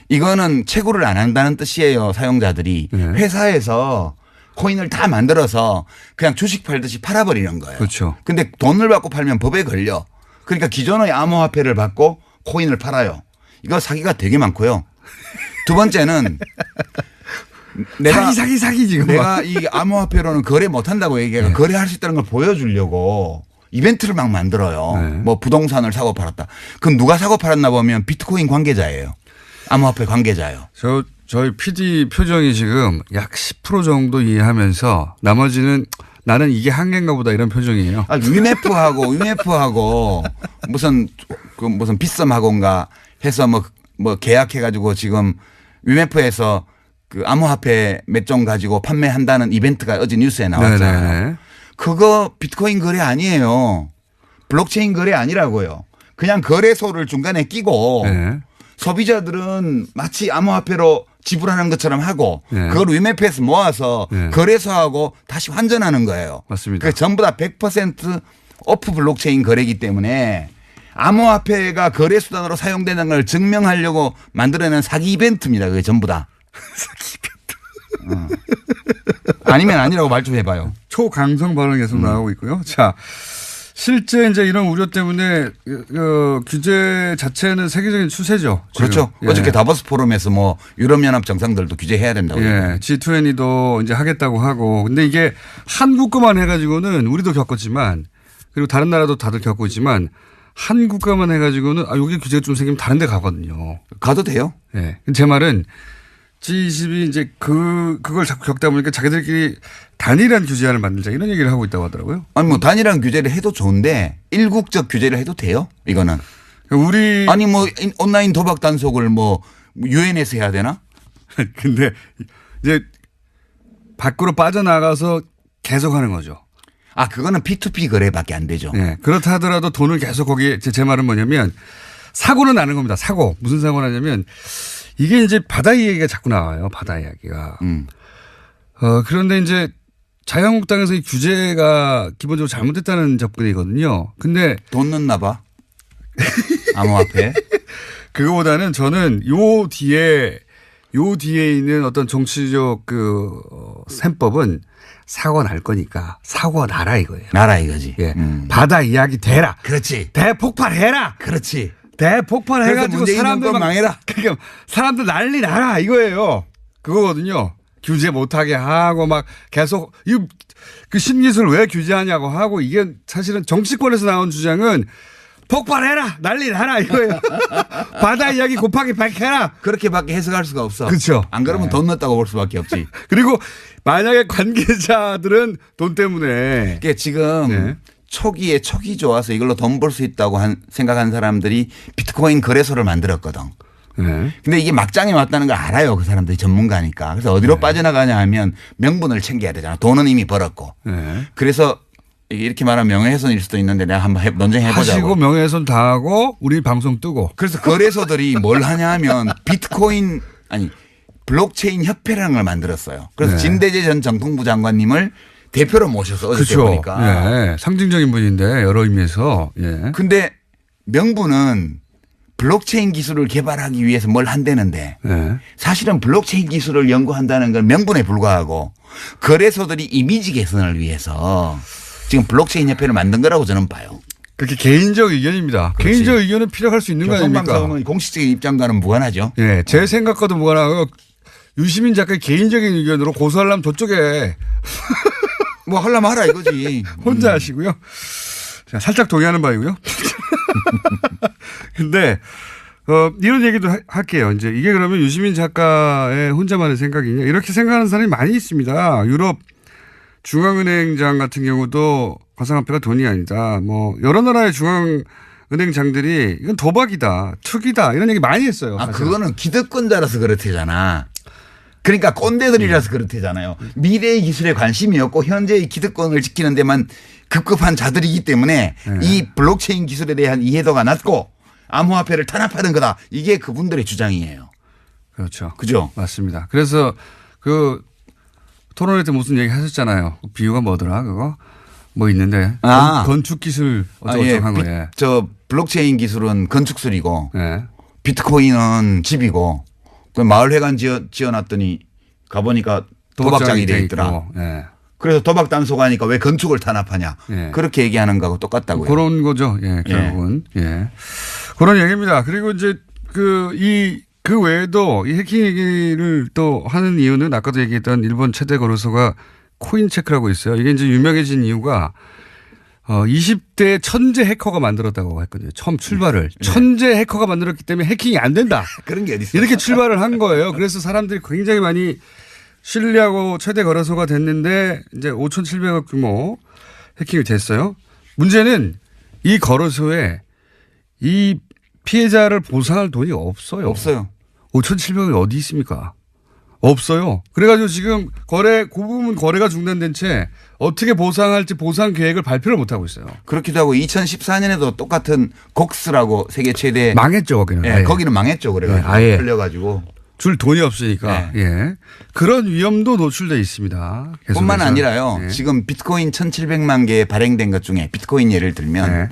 이거는 채굴을 안 한다는 뜻이에요. 사용자들이. 예. 회사에서 코인을 다 만들어서 그냥 주식 팔듯이 팔아버리는 거예요. 그렇죠. 근데 돈을 받고 팔면 법에 걸려. 그러니까 기존의 암호화폐를 받고 코인을 팔아요. 이거 사기가 되게 많고요. 두 번째는 사기 지금. 내가 이 암호화폐로는 거래 못한다고 얘기해서 네. 거래할 수 있다는 걸 보여주려고 이벤트를 막 만들어요. 네. 뭐 부동산을 사고 팔았다. 그럼 누가 사고 팔았나 보면 비트코인 관계자예요. 암호화폐 관계자예요. 저희 PD 표정이 지금 약 10% 정도 이해하면서 나머지는 나는 이게 한계인가 보다 이런 표정이에요. UMF하고 무슨 빗썸하고인가 해서 뭐 계약해가지고 지금 UMF에서 그 암호화폐 몇 종 가지고 판매한다는 이벤트가 어제 뉴스에 나왔잖아요. 네네. 그거 비트코인 거래 아니에요. 블록체인 거래 아니라고요. 그냥 거래소를 중간에 끼고 네. 소비자들은 마치 암호화폐로 지불하는 것처럼 하고 네. 그걸 UMF에서 모아서 네. 거래소하고 다시 환전하는 거예요. 맞습니다. 그게 전부 다 100% 오프 블록체인 거래이기 때문에 암호화폐가 거래 수단으로 사용되는 걸 증명하려고 만들어낸 사기 이벤트입니다. 그게 전부 다. 사기 이벤트. 아니면 아니라고 말 좀 해봐요. 초강성 발언이 계속 나오고 있고요. 자, 실제 이제 이런 우려 때문에 규제 자체는 세계적인 추세죠. 지금. 그렇죠. 예. 어저께 다보스 포럼에서 뭐 유럽연합 정상들도 규제해야 된다고. 예. G20도 이제 하겠다고 하고. 근데 이게 한국 거만 해가지고는 우리도 겪었지만 그리고 다른 나라도 다들 겪고 있지만 한국 거만 해가지고는 여기 규제가 좀 생기면 다른 데 가거든요. 가도 돼요? 예. 제 말은 G20이 이제 그걸 자꾸 겪다 보니까 자기들끼리 단일한 규제안을 만들자 이런 얘기를 하고 있다고 하더라고요. 아니 뭐 단일한 규제를 해도 좋은데 일국적 규제를 해도 돼요? 이거는. 우리 아니 뭐 온라인 도박 단속을 뭐 유엔에서 해야 되나? 근데 이제 밖으로 빠져나가서 계속 하는 거죠. 아 그거는 P2P 거래밖에 안 되죠. 예. 그렇다 하더라도 돈을 계속 거기에 제 말은 뭐냐면 사고는 나는 겁니다. 사고. 무슨 사고가 나냐면 이게 이제 바다 이야기가 자꾸 나와요. 바다 이야기가. 그런데 이제 자유한국당에서 이 규제가 기본적으로 잘못됐다는 접근이거든요. 근데 돈 넣나 봐. 암호화폐. 그거보다는 저는 요 뒤에 있는 어떤 정치적 셈법은 사고 날 거니까 사고 나라 이거예요. 나라 이거지. 예. 바다 이야기 대라. 그렇지. 대폭발해라. 그렇지. 대폭발해가지고 사람들 망해라. 그러니까 사람들 난리 나라 이거예요. 그거거든요. 규제 못하게 하고 막 계속 그 신기술 왜 규제하냐고 하고 이게 사실은 정치권에서 나온 주장은 폭발해라 난리 나라 이거예요. 바다 이야기 곱하기 100 해라. 그렇게밖에 해석할 수가 없어. 그렇죠. 안 그러면 네. 돈 넣었다고 볼 수밖에 없지. 그리고 만약에 관계자들은 돈 때문에 그게 지금 네. 초기에 촉이 좋아서 이걸로 돈 벌 수 있다고 생각한 사람들이 비트코인 거래소를 만들었거든. 네. 근데 이게 막장에 왔다는 걸 알아요. 그 사람들이 전문가니까. 그래서 어디로 네. 빠져나가냐 하면 명분을 챙겨야 되잖아. 돈은 이미 벌었고. 네. 그래서 이렇게 말하면 명예훼손일 수도 있는데 내가 한번 논쟁해보자고. 하시고 명예훼손 다 하고 우리 방송 뜨고. 그래서 거래소들이 뭘 하냐 하면 비트코인 블록체인 협회라는 걸 만들었어요. 그래서 네. 진대재 전 정통부 장관님을 대표로 모셔서 어저께 그렇죠. 보니까. 예. 상징적인 분인데 여러 의미에서. 예. 근데 명분은 블록체인 기술을 개발하기 위해서 뭘 한다는데 예. 사실은 블록체인 기술을 연구한다는 건 명분에 불과하고 거래소들이 이미지 개선을 위해서 지금 블록체인 협회를 만든 거라고 저는 봐요. 그렇게 개인적 의견입니다. 그렇지. 개인적 의견은 필요할 수 있는 거 아닙니까? 교통방송은 공식적인 입장과는 무관하죠. 예. 제 생각과도 무관하고 유시민 작가의 개인적인 의견으로 고소하려면 저쪽에 뭐 하려면 하라 이거지. 혼자 하시고요. 자, 살짝 동의하는 바이고요. 근데 이런 얘기도 할게요. 이제 이게 그러면 유시민 작가의 혼자만의 생각이냐 이렇게 생각하는 사람이 많이 있습니다. 유럽 중앙은행장 같은 경우도 가상화폐가 돈이 아니다. 뭐 여러 나라의 중앙은행장들이 이건 도박이다, 투기다 이런 얘기 많이 했어요. 아 사실은. 그거는 기득권자라서 그렇대잖아. 그러니까 꼰대들이라서 그렇대잖아요. 미래의 기술에 관심이 없고 현재의 기득권을 지키는 데만 급급한 자들이기 때문에 이 블록체인 기술에 대한 이해도가 낮고 암호화폐를 탄압하는 거다. 이게 그분들의 주장이에요. 그렇죠. 그죠? 맞습니다. 그래서 토론회 때 무슨 얘기 하셨잖아요. 비유가 뭐더라 그거? 뭐 있는데 건축 기술 어쩌고저쩌고 한 거예요. 저 블록체인 기술은 건축술이고 예. 비트코인은 집이고 그 마을회관 지어놨더니 가보니까 도박장이 돼 있더라. 예. 그래서 도박 단속 하니까 왜 건축을 탄압하냐. 예. 그렇게 얘기하는 거하고 똑같다고요. 그런 거죠. 예, 결국은. 예. 그런 얘기입니다. 그리고 이제 그 외에도 이 해킹 얘기를 또 하는 이유는 아까도 얘기했던 일본 최대 거래소가 코인체크라고 있어요. 이게 이제 유명해진 이유가 20대 천재 해커가 만들었다고 했거든요. 처음 출발을. 천재 해커가 만들었기 때문에 해킹이 안 된다. 그런 게 어디 있어요. 이렇게 출발을 한 거예요. 그래서 사람들이 굉장히 많이 신뢰하고 최대 거래소가 됐는데 이제 5,700억 규모 해킹이 됐어요. 문제는 이 거래소에 이 피해자를 보상할 돈이 없어요. 없어요. 5,700억이 어디 있습니까? 없어요. 그래가지고 지금 그 부분 거래가 중단된 채 어떻게 보상할지 보상 계획을 발표를 못하고 있어요. 그렇기도 하고 2014년에도 똑같은 곡스라고 세계 최대. 망했죠, 거기는. 예, 거기는 망했죠. 그래가지고. 아예. 풀려가지고. 줄 돈이 없으니까. 예. 그런 위험도 노출되어 있습니다. 계속해서. 뿐만 아니라요. 예. 지금 비트코인 1,700만 개 발행된 것 중에 비트코인 예를 들면 예.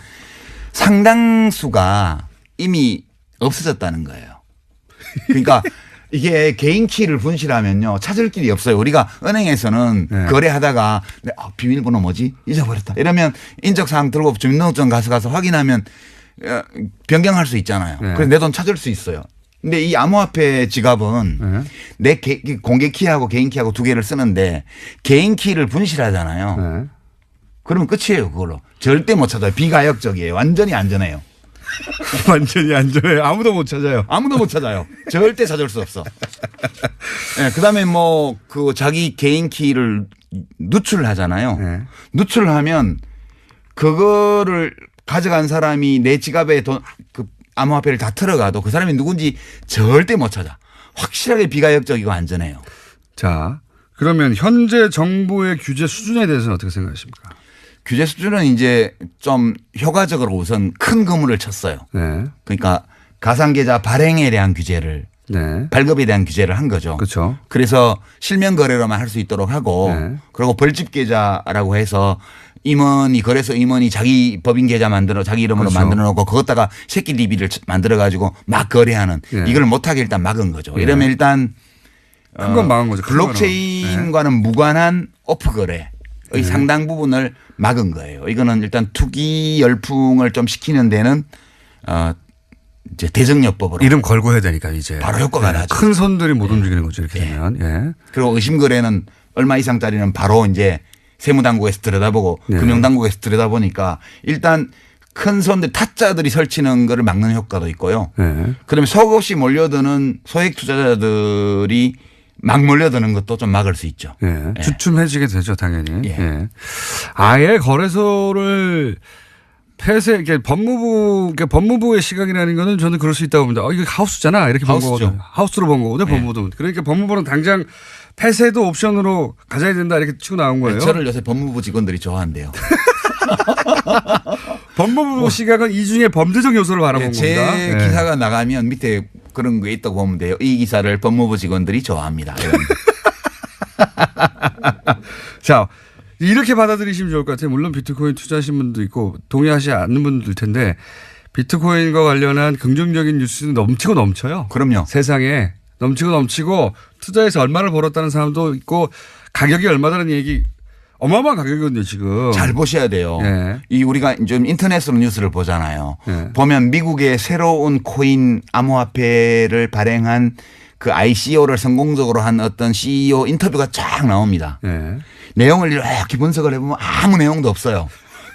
상당수가 이미 없어졌다는 거예요. 그러니까 이게 개인 키를 분실하면요. 찾을 길이 없어요. 우리가 은행에서는 네. 거래하다가 비밀번호 뭐지? 잊어버렸다. 이러면 인적사항 들고 주민등록증 가서 확인하면 변경할 수 있잖아요. 네. 그래서 내 돈 찾을 수 있어요. 근데 이 암호화폐 지갑은 내 공개 키하고 개인 키하고 두 개를 쓰는데 개인 키를 분실하잖아요. 네. 그러면 끝이에요. 그걸로. 절대 못 찾아요. 비가역적이에요. 완전히 안전해요. 완전히 안전해요. 아무도 못 찾아요. 아무도 못 찾아요. 절대 찾을 수 없어. 네, 그다음에 뭐 그 자기 개인 키를 누출하잖아요. 네. 누출하면 그거를 가져간 사람이 내 지갑에 그 암호화폐를 다 틀어가도 그 사람이 누군지 절대 못 찾아. 확실하게 비가역적이고 안전해요. 자, 그러면 현재 정부의 규제 수준에 대해서는 어떻게 생각하십니까? 규제 수준은 이제 좀 효과적으로 우선 큰 그물을 쳤어요. 네. 그러니까 가상계좌 발행에 대한 규제를 네. 발급에 대한 규제를 한 거죠. 그렇죠. 그래서 실명 거래로만 할 수 있도록 하고 네. 그리고 벌집 계좌라고 해서 임원이 거래소 임원이 자기 법인 계좌 만들어 자기 이름으로 그렇죠. 만들어 놓고 거기다가 새끼 DB를 만들어 가지고 막 거래하는 네. 이걸 못하게 일단 막은 거죠. 네. 이러면 일단 큰 건 막은 거죠. 큰 블록체인과는 무관한 오프 거래의 상당 부분을 막은 거예요. 이거는 일단 투기 열풍을 좀 식히는 데는 이제 대정요법으로 이름 걸고 해야 되니까 이제. 바로 효과가 나죠. 큰 손들이 못 움직이는 거죠. 이렇게 되면. 예. 그리고 의심 거래는 얼마 이상짜리는 바로 이제 세무당국에서 들여다보고 네. 금융당국에서 들여다보니까 일단 큰 손들 타짜들이 설치는 거를 막는 효과도 있고요. 네. 그다음에 속 없이 몰려드는 소액 투자자들이 막 몰려드는 것도 좀 막을 수 있죠. 예. 예. 주춤해지게 되죠, 당연히. 예. 예. 아예 거래소를 폐쇄, 법무부의 시각이라는 거는 저는 그럴 수 있다고 봅니다. 이거 하우스잖아. 이렇게 본 하우스죠. 거거든요. 하우스로 본 거거든요, 네. 법무부는. 그러니까 법무부는 당장 폐쇄도 옵션으로 가져야 된다 이렇게 치고 나온 거예요. 저를 요새 법무부 직원들이 좋아한대요. 법무부 시각은 이 중에 범죄적 요소를 바라본 제 겁니다. 예. 기사가 나가면 밑에 그런 게 있다고 보면 돼요. 이 기사를 법무부 직원들이 좋아합니다. 자, 이렇게 받아들이시면 좋을 것 같아요. 물론 비트코인 투자하신 분도 있고 동의하지 않는 분들 텐데 비트코인과 관련한 긍정적인 뉴스는 넘치고 넘쳐요. 그럼요. 세상에 넘치고 넘치고 투자해서 얼마를 벌었다는 사람도 있고 가격이 얼마다는 얘기 어마어마한 가격이거든요 지금. 잘 보셔야 돼요. 예. 이 우리가 좀 인터넷으로 뉴스를 보잖아요. 예. 보면 미국의 새로운 코인 암호화폐를 발행한 그 ICO를 성공적으로 한 어떤 CEO 인터뷰가 쫙 나옵니다. 예. 내용을 이렇게 분석을 해보면 아무 내용도 없어요.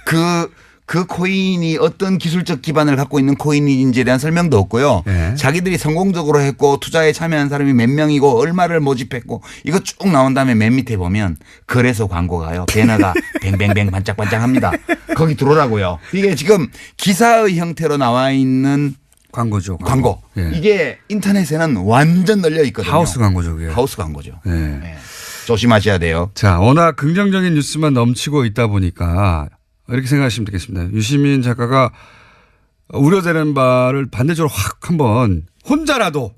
그 코인이 어떤 기술적 기반을 갖고 있는 코인인지에 대한 설명도 없고요. 예. 자기들이 성공적으로 했고 투자에 참여한 사람이 몇 명이고 얼마를 모집했고 이거 쭉 나온 다음에 맨 밑에 보면 거래소 광고가요. 배너가 뱅뱅뱅 반짝반짝합니다. 거기 들어오라고요. 이게 지금 기사의 형태로 나와 있는 광고죠. 광고. 예. 이게 인터넷에는 완전 널려 있거든요. 하우스 광고죠. 그게. 하우스 광고죠. 예. 네. 조심하셔야 돼요. 자, 워낙 긍정적인 뉴스만 넘치고 있다 보니까 이렇게 생각하시면 되겠습니다. 유시민 작가가 우려되는 바를 반대쪽으로 확 한번 혼자라도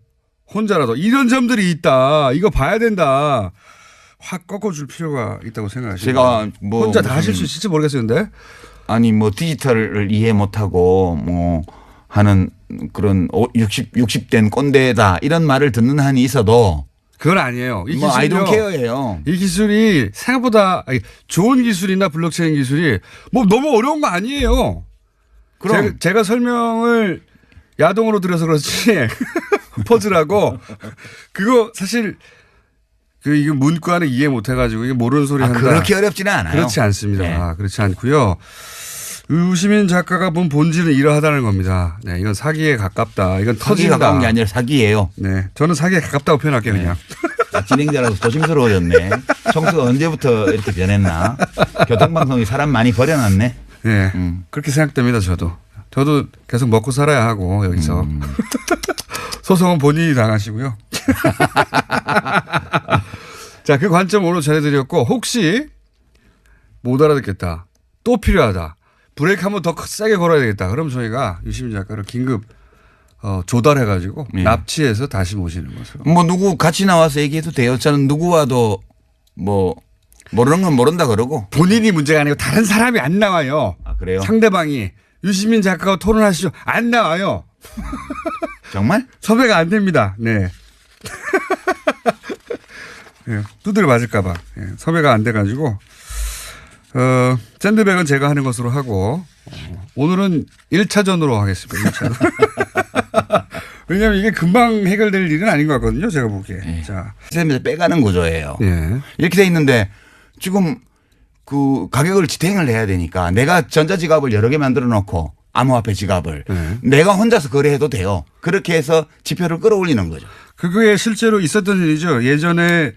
이런 점들이 있다. 이거 봐야 된다. 확 꺾어줄 필요가 있다고 생각하시죠? 제가 뭐 혼자 다 하실 수 있을지 모르겠었는데. 아니 뭐 디지털을 이해 못하고 뭐 하는 그런 60된 꼰대다 이런 말을 듣는 한이 있어도 그건 아니에요. 이 뭐 기술이 I don't care예요. 이 기술이 생각보다 좋은 기술이나 블록체인 기술이 뭐 너무 어려운 거 아니에요. 그럼 제가 설명을 야동으로 드려서 그렇지 퍼즐하고 그거 사실 이거 문과는 이해 못 해가지고 이게 모르는 소리 한다. 그렇게 어렵지는 않아요. 그렇지 않습니다. 네. 그렇지 않고요. 유시민 작가가 본 본질은 이러하다는 겁니다. 네, 이건 사기에 가깝다. 이건 사기에 터진다. 가까운 게 아니라 사기예요. 네, 저는 사기에 가깝다고 표현할게요. 그냥. 진행자라서 조심스러워졌네. 청소가 언제부터 이렇게 변했나. 교통방송이 사람 많이 버려놨네. 네, 그렇게 생각됩니다. 저도 계속 먹고 살아야 하고 여기서 소송은 본인이 당하시고요. 자, 그 관점 오늘 전해드렸고 혹시 못 알아듣겠다. 또 필요하다. 브레이크 한번 더 세게 걸어야 되겠다. 그럼 저희가 유시민 작가를 긴급 조달해가지고 납치해서 다시 모시는 것으로. 뭐 누구 같이 나와서 얘기해도 돼요. 저는 누구와도 뭐 모르는 건 모른다 그러고. 본인이 문제가 아니고 다른 사람이 안 나와요. 아, 그래요? 상대방이 유시민 작가와 토론하시죠. 안 나와요. 정말? 섭외가 안 됩니다. 네. 네, 두드려 맞을까봐. 네, 섭외가 안 돼가지고. 샌드백은 제가 하는 것으로 하고, 오늘은 1차전으로 하겠습니다. 1차전. 왜냐하면 이게 금방 해결될 일은 아닌 것 같거든요. 제가 보기에. 네. 자. 시스템에서 빼가는 구조예요. 예. 이렇게 돼 있는데 지금 그 가격을 지탱을 해야 되니까 내가 전자지갑을 여러 개 만들어 놓고 암호화폐 지갑을 내가 혼자서 거래해도 돼요. 그렇게 해서 지표를 끌어올리는 거죠. 그게 실제로 있었던 일이죠. 예전에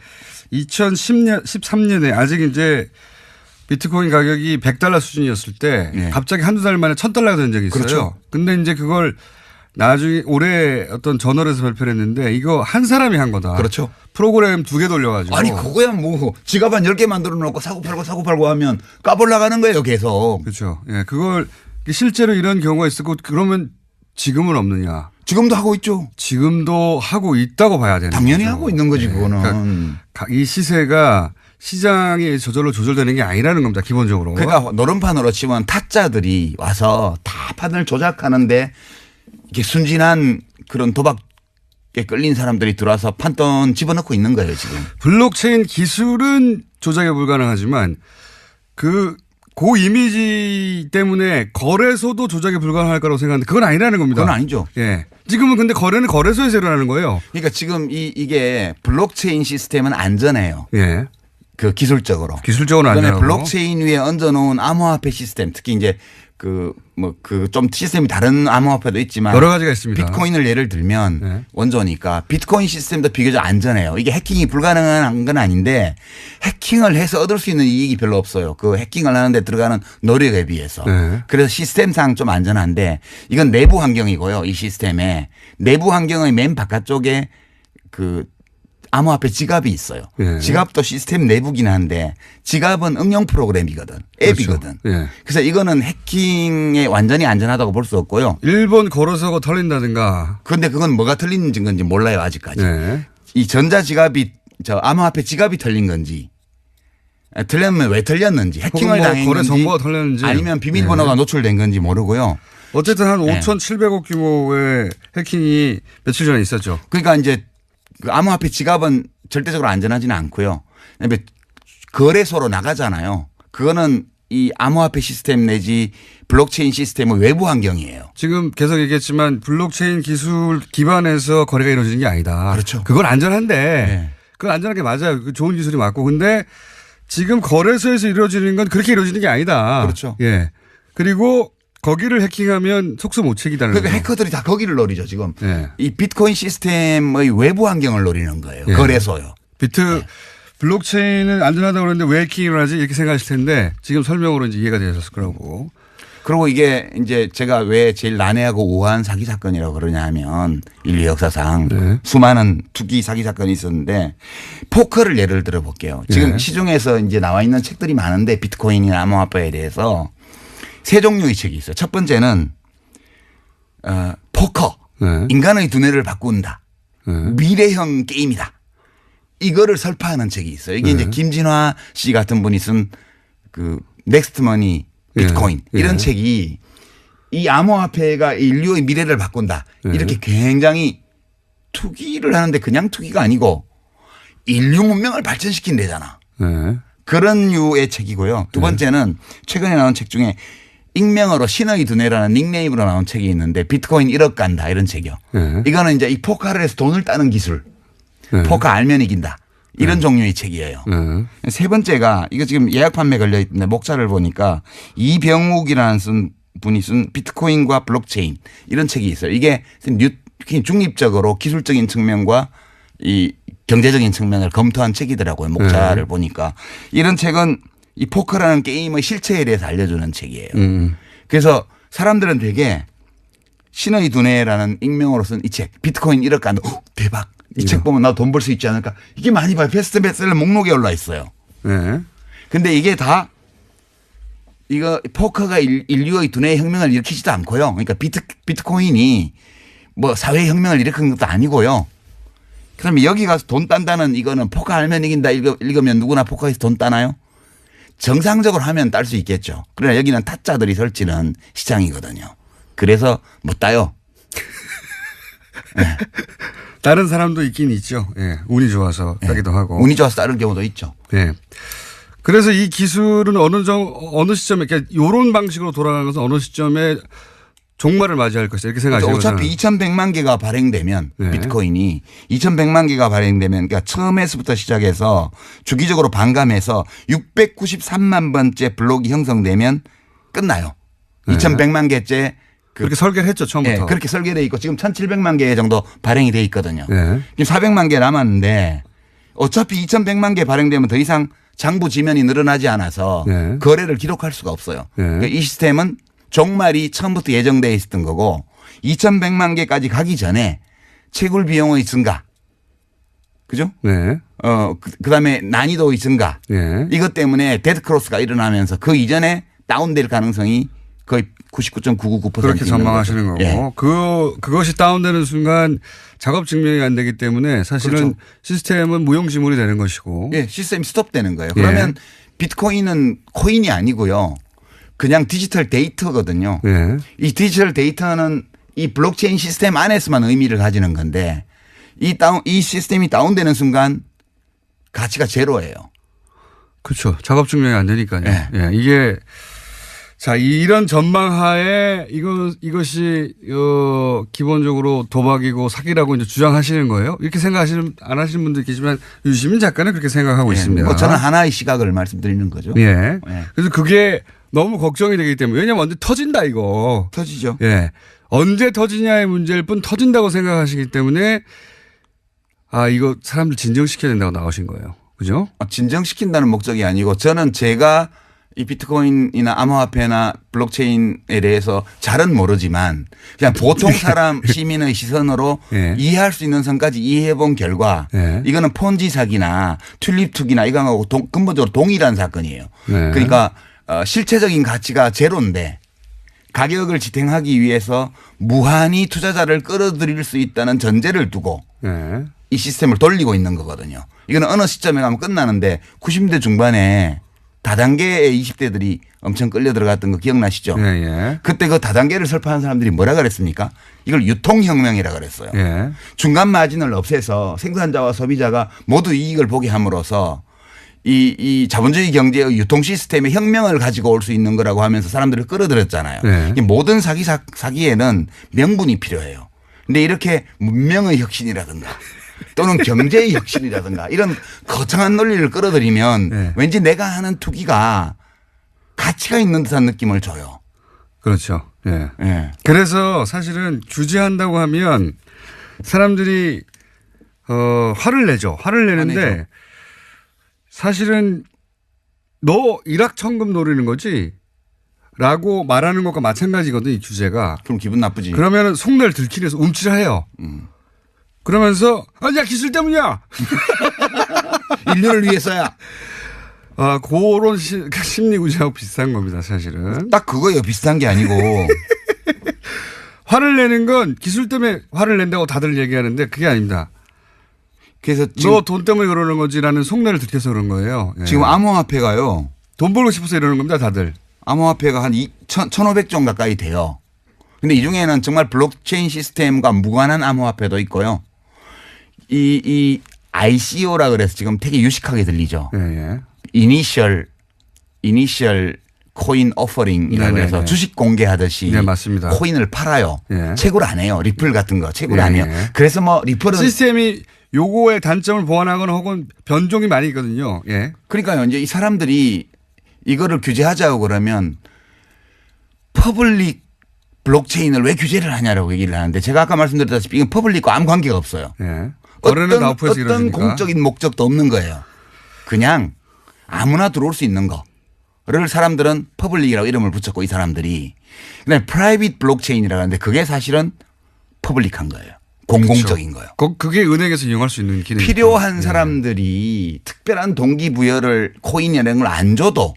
2010년, 13년에 아직 이제 비트코인 가격이 $100 수준이었을 때 갑자기 한두 달 만에 $1,000가 된 적이 있어요. 그렇죠. 근데 이제 그걸 나중에 올해 어떤 저널에서 발표를 했는데 이거 한 사람이 한 거다. 그렇죠. 프로그램 2개 돌려가지고. 아니 그거야 뭐 지갑 한 10개 만들어 놓고 사고 팔고 하면 까불나가는 거예요 계속. 그렇죠. 예, 그걸 실제로 이런 경우가 있었고 그러면 지금은 없느냐. 지금도 하고 있죠. 지금도 하고 있다고 봐야 되는 당연히 거죠. 하고 있는 거지 그거는. 그러니까 이 시세가 시장이 저절로 조절되는 게 아니라는 겁니다. 기본적으로. 그러니까 노름판으로 치면 타짜들이 와서 다 판을 조작하는데 이게 순진한 그런 도박에 끌린 사람들이 들어와서 판돈 집어넣고 있는 거예요 지금. 블록체인 기술은 조작이 불가능하지만 고 이미지 때문에 거래소도 조작이 불가능할 거라고 생각하는데 그건 아니라는 겁니다. 그건 아니죠. 예. 지금은 근데 거래는 거래소에서 일어나는 거예요. 그러니까 지금 이게 블록체인 시스템은 안전해요. 예. 그 기술적으로. 기술적으로 그다음에 안전하고. 블록체인 위에 얹어놓은 암호화폐 시스템 특히 이제 좀 시스템이 다른 암호화폐도 있지만 여러 가지가 있습니다. 비트코인을 예를 들면 네. 원조니까 비트코인 시스템도 비교적 안전해요. 이게 해킹이 불가능한 건 아닌데 해킹을 해서 얻을 수 있는 이익이 별로 없어요. 그 해킹을 하는데 들어가는 노력에 비해서. 네. 그래서 시스템상 좀 안전한데 이건 내부 환경이고요. 이 시스템에 내부 환경의 맨 바깥쪽에 그 암호화폐 지갑이 있어요. 예. 지갑도 시스템 내부긴 한데 지갑은 응용 프로그램이거든. 앱이거든. 그렇죠. 예. 그래서 이거는 해킹에 완전히 안전하다고 볼 수 없고요. 일본 거래소가 털린다든가. 그런데 그건 뭐가 틀린 건지 몰라요 아직까지. 네. 이 전자지갑이 암호화폐 지갑이 털린 건지 틀렸면 왜 털렸는지 해킹을 혹은 뭐 당한 거래 건지 정보가 털렸는지. 아니면 비밀번호가 노출된 건지 모르고요. 어쨌든 한 네. 5,700억 규모의 해킹이 며칠 전에 있었죠. 그러니까 이제 그 암호화폐 지갑은 절대적으로 안전하지는 않고요. 그다음에 거래소로 나가잖아요. 그거는 이 암호화폐 시스템 내지 블록체인 시스템의 외부 환경이에요. 지금 계속 얘기했지만 블록체인 기술 기반에서 거래가 이루어지는 게 아니다. 그렇죠. 그건 안전한데 네. 그건 안전한 게 맞아요. 그 좋은 기술이 맞고. 근데 지금 거래소에서 이루어지는 건 그렇게 이루어지는 게 아니다. 그렇죠. 예. 그리고 거기를 해킹하면 속수무책이다는 그러니까 거죠. 해커들이 다 거기를 노리죠 지금. 네. 이 비트코인 시스템의 외부 환경을 노리는 거예요. 네. 거래소요. 블록체인은 안전하다고 그러는데 왜 해킹을 하지 이렇게 생각하실 텐데 지금 설명으로 이제 이해가 되셨을 거라고. 그리고 이게 이제 제가 왜 제일 난해하고 우아한 사기 사건이라고 그러냐 하면 인류 역사상 네. 수많은 투기 사기 사건이 있었는데 포커를 예를 들어 볼게요. 지금 네. 시중에서 이제 나와 있는 책들이 많은데 비트코인이나 암호화폐에 대해서 세 종류의 책이 있어요. 첫 번째는 포커. 네. 인간의 두뇌를 바꾼다. 네. 미래형 게임이다. 이거를 설파하는 책이 있어요. 이게 이제 김진화 씨 같은 분이 쓴 그 넥스트 머니 비트코인 이런 책이 이 암호화폐가 인류의 미래를 바꾼다. 이렇게 굉장히 투기를 하는데 그냥 투기가 아니고 인류 문명을 발전시킨대잖아. 그런 류의 책이고요. 두 번째는 최근에 나온 책 중에 익명으로 신의 두뇌라는 닉네임으로 나온 책이 있는데 비트코인 1억 간다 이런 책이요. 이거는 이제 이 포카를 해서 돈을 따는 기술. 포카 알면 이긴다. 이런 종류의 책이에요. 세 번째가 이거 지금 예약 판매 걸려 있는데 목차를 보니까 이병욱이라는 분이 쓴 비트코인과 블록체인 이런 책이 있어요. 이게 중립적으로 기술적인 측면과 이 경제적인 측면을 검토한 책이더라고요. 목차를 보니까. 이런 책은 이 포커라는 게임의 실체에 대해서 알려주는 책이에요. 그래서 사람들은 되게 신의 두뇌라는 익명으로 쓴 이 책 비트코인 1억 간다. 대박. 이 책 보면 나도 돈 벌 수 있지 않을까. 이게 많이 봐요. 베스트셀러 목록에 올라 있어요. 근데 이게 다 이거 포커가 인류의 두뇌의 혁명을 일으키지도 않고요. 그러니까 비트코인이 뭐 사회 혁명을 일으킨 것도 아니고요. 그러면 여기 가서 돈 딴다는 이거는 포커 알면 이긴다 읽으면 누구나 포커에서 돈 따나요? 정상적으로 하면 딸 수 있겠죠. 그러나 여기는 타짜들이 설치는 시장이거든요. 그래서 못 따요. 네. 다른 사람도 있긴 있죠. 예. 운이 좋아서 따기도 하고. 운이 좋아서 따를 경우도 있죠. 예. 그래서 이 기술은 어느 시점에 그러니까 이런 방식으로 돌아가는 것은 어느 시점에 종말을 맞이할 것이다 이렇게 생각하시는 거죠. 어차피 2100만 개가 발행되면 비트코인이 2100만 개가 발행되면 그러니까 처음에서부터 시작해서 주기적으로 반감해서 693만 번째 블록이 형성되면 끝나요. 2100만 개째 그렇게 설계를 했죠 처음부터. 네, 그렇게 설계되어 있고 지금 1700만 개 정도 발행이 돼 있거든요. 지금 400만 개 남았는데 어차피 2100만 개 발행되면 더 이상 장부 지면이 늘어나지 않아서 거래를 기록할 수가 없어요. 그러니까 이 시스템은 종말이 처음부터 예정되어 있었던 거고 2100만 개까지 가기 전에 채굴 비용의 증가. 그죠? 그다음에 난이도의 증가. 이것 때문에 데드크로스가 일어나면서 그 이전에 다운될 가능성이 거의 99.999% 그렇게 전망하시는 거고. 예. 그것이 다운되는 순간 작업 증명이 안 되기 때문에 사실은 그렇죠. 시스템은 무용지물이 되는 것이고. 예, 시스템이 스톱되는 거예요. 그러면 비트코인은 코인이 아니고요. 그냥 디지털 데이터거든요. 이 디지털 데이터는 이 블록체인 시스템 안에서만 의미를 가지는 건데 이 시스템이 다운되는 순간 가치가 제로예요. 그렇죠. 작업 증명이 안 되니까요. 예, 이게 자, 이런 전망하에 이것이 기본적으로 도박이고 사기라고 이제 주장하시는 거예요? 이렇게 안 하시는 분들 계시지만 유시민 작가는 그렇게 생각하고 있습니다. 뭐 저는 하나의 시각을 말씀드리는 거죠. 예. 그래서 그게 너무 걱정이 되기 때문에 왜냐하면 언제 터진다 이거. 터지죠. 예. 언제 터지냐의 문제일 뿐 터진다고 생각하시기 때문에 이거 사람들 진정시켜야 된다고 나오신 거예요. 그죠? 진정시킨다는 목적이 아니고 저는 제가 이 비트코인이나 암호화폐나 블록체인에 대해서 잘은 모르지만 그냥 보통 사람 시민의 시선으로 이해할 수 있는 선까지 이해해 본 결과 이거는 폰지 사기나 튤립 투기나 이거하고 근본적으로 동일한 사건이에요. 그러니까 실체적인 가치가 제로인데 가격을 지탱하기 위해서 무한히 투자자를 끌어들일 수 있다는 전제를 두고 이 시스템을 돌리고 있는 거거든요. 이거는 어느 시점에 가면 끝나는데 90년대 중반에 다단계의 20대들이 엄청 끌려 들어갔던 거 기억나시죠? 그때 그 다단계를 설파한 사람들이 뭐라 그랬습니까? 이걸 유통혁명이라 그랬어요. 중간 마진을 없애서 생산자와 소비자가 모두 이익을 보게 함으로써 이 자본주의 경제의 유통 시스템의 혁명을 가지고 올 수 있는 거라고 하면서 사람들을 끌어들였잖아요. 모든 사기에는 명분이 필요해요. 근데 이렇게 문명의 혁신이라든가 또는 경제의 혁신이라든가 이런 거창한 논리를 끌어들이면 왠지 내가 하는 투기가 가치가 있는 듯한 느낌을 줘요. 그렇죠. 그래서 사실은 규제한다고 하면 사람들이 화를 내죠. 화를 내는데 사실은 너 일확천금 노리는 거지? 라고 말하는 것과 마찬가지거든 이 규제가. 그럼 기분 나쁘지. 그러면 속내를 들키면서 움찔해요. 그러면서 야 기술 때문이야. 인류를 위해서야. 그런 심리 구조하고 비슷한 겁니다 사실은. 딱 그거예요. 비슷한 게 아니고. 화를 내는 건 기술 때문에 화를 낸다고 다들 얘기하는데 그게 아닙니다. 그래서 너 돈 때문에 그러는 거지라는 속내를 들켜서 그런 거예요. 예. 지금 암호화폐가요. 돈 벌고 싶어서 이러는 겁니다, 다들. 암호화폐가 한 1,500종 가까이 돼요. 근데 이 중에는 정말 블록체인 시스템과 무관한 암호화폐도 있고요. 이 ICO라 그래서 지금 되게 유식하게 들리죠. 예, 예. 이니셜 코인 오퍼링이라고 해서 주식 공개하듯이 네, 맞습니다. 코인을 팔아요. 예. 채굴 안 해요. 리플 같은 거 채굴 안 해요. 예. 그래서 뭐 리플은 시스템이 요거의 단점을 보완하거나 혹은 변종이 많이 있거든요. 예. 그러니까요. 이제 이 사람들이 이거를 규제하자고 그러면 퍼블릭 블록체인을 왜 규제를 하냐라고 얘기를 하는데 제가 아까 말씀드렸다시피 이건 퍼블릭과 아무 관계가 없어요. 예. 거래는 나우프에서 어떤 이루어지니까. 공적인 목적도 없는 거예요. 그냥 아무나 들어올 수 있는 거를 사람들은 퍼블릭이라고 이름을 붙였고 이 사람들이 그다음에 프라이빗 블록체인이라고 하는데 그게 사실은 퍼블릭한 거예요. 공공적인 거예요. 그게 은행에서 이용할 수 있는 기능이 필요한 사람들이 특별한 동기부여를 코인 이런 걸 안 줘도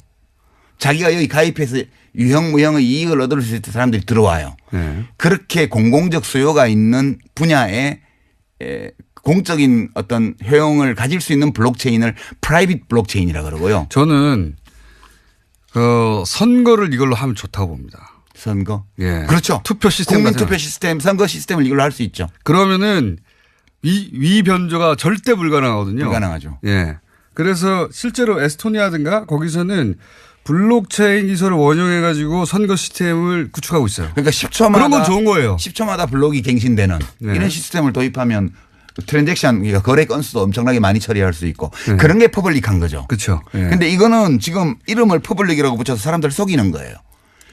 자기가 여기 가입해서 유형무형의 이익을 얻을 수 있는 사람들이 들어와요. 예. 그렇게 공공적 수요가 있는 분야에 공적인 어떤 효용을 가질 수 있는 블록체인을 프라이빗 블록체인이라고 그러고요. 저는 선거를 이걸로 하면 좋다고 봅니다. 선거. 예. 그렇죠. 투표 시스템 국민 같은 투표 시스템, 선거 시스템을 이걸로 할 수 있죠. 그러면은 위 변조가 절대 불가능하거든요. 불가능하죠. 예. 그래서 실제로 에스토니아든가 거기서는 블록체인 기술을 원용해 가지고 선거 시스템을 구축하고 있어요. 그러니까 10초마다 그런 건 좋은 거예요. 10초마다 블록이 갱신되는 네. 이런 시스템을 도입하면 트랜잭션 그러니까 거래 건수도 엄청나게 많이 처리할 수 있고 네. 그런 게 퍼블릭한 거죠. 그렇죠. 예. 근데 이거는 지금 이름을 퍼블릭이라고 붙여서 사람들 속이는 거예요.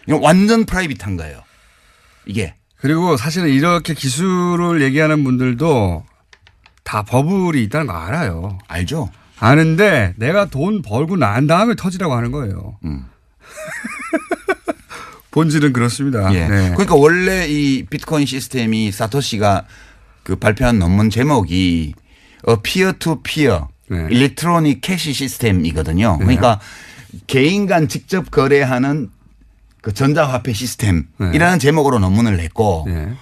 이건 완전 프라이빗한 거예요. 이게. 그리고 사실은 이렇게 기술을 얘기하는 분들도 다 버블이 있다는 거 알아요. 알죠? 아는데 내가 돈 벌고 난 다음에 터지라고 하는 거예요. 본질은 그렇습니다. 예. 네. 그러니까 원래 이 비트코인 시스템이 사토시가 그 발표한 논문 제목이 피어 투 피어 네. 일렉트로닉 캐시 시스템이거든요. 그러니까 개인 간 직접 거래하는 그 전자화폐 시스템이라는 제목으로 논문을 냈고 네.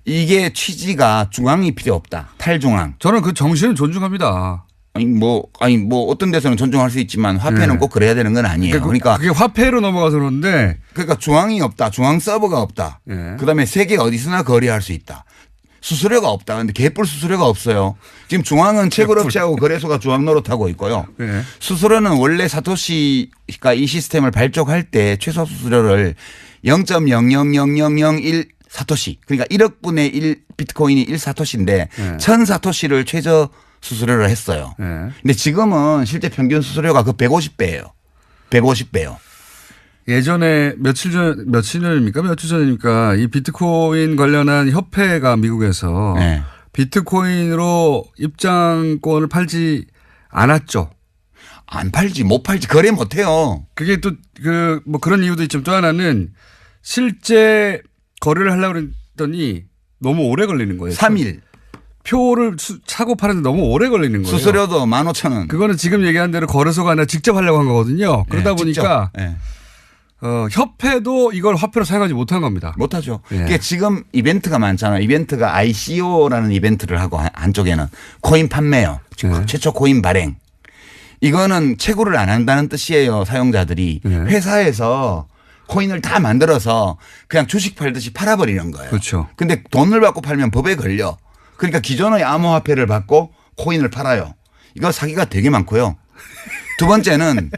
이게 취지가 중앙이 필요 없다. 탈중앙. 저는 그 정신을 존중합니다. 아니 뭐 어떤 데서는 존중할 수 있지만 화폐는 네. 꼭 그래야 되는 건 아니에요. 그러니까 그게 화폐로 넘어가서 그런데 중앙이 없다. 중앙 서버가 없다. 네. 그다음에 세계 어디서나 거래할 수 있다. 수수료가 없다. 그런데 개뿔 수수료가 없어요. 지금 중앙은 채굴업체하고 거래소가 중앙 노릇하고 있고요. 네. 수수료는 원래 사토시가 이 시스템을 발족할 때 최소 수수료를 0.00001 사토시 그러니까 1억 분의 1 비트코인이 1 사토시인데 1000 사토시를 최저 수수료를 했어요. 네. 근데 지금은 실제 평균 수수료가 그 150배예요. 150배요. 예전에 며칠 전입니까? 며칠 전입니까? 이 비트코인 관련한 협회가 미국에서 네. 비트코인으로 입장권을 팔지 않았죠. 안 팔지 못 팔지 거래 못 해요. 그게 또 뭐 그런 이유도 있지만 또 하나는 실제 거래를 하려고 했더니 너무 오래 걸리는 거예요. 3일. 표를 사고 파는데 너무 오래 걸리는 거예요. 수수료도 15,000원. 그거는 지금 얘기한 대로 거래소가 아니라 직접 하려고 한 거거든요. 그러다 보니까 네. 협회도 이걸 화폐로 사용하지 못한 겁니다. 못하죠. 예. 그러니까 지금 이벤트가 많잖아요. 이벤트가 ICO라는 이벤트를 하고 한쪽에는 코인 판매요. 네. 최초 코인 발행. 이거는 채굴을 안 한다는 뜻이에요. 사용자들이. 네. 회사에서 코인을 다 만들어서 그냥 주식 팔듯이 팔아버리는 거예요. 그렇죠. 근데 돈을 받고 팔면 법에 걸려. 그러니까 기존의 암호화폐를 받고 코인을 팔아요. 이거 사기가 되게 많고요. 두 번째는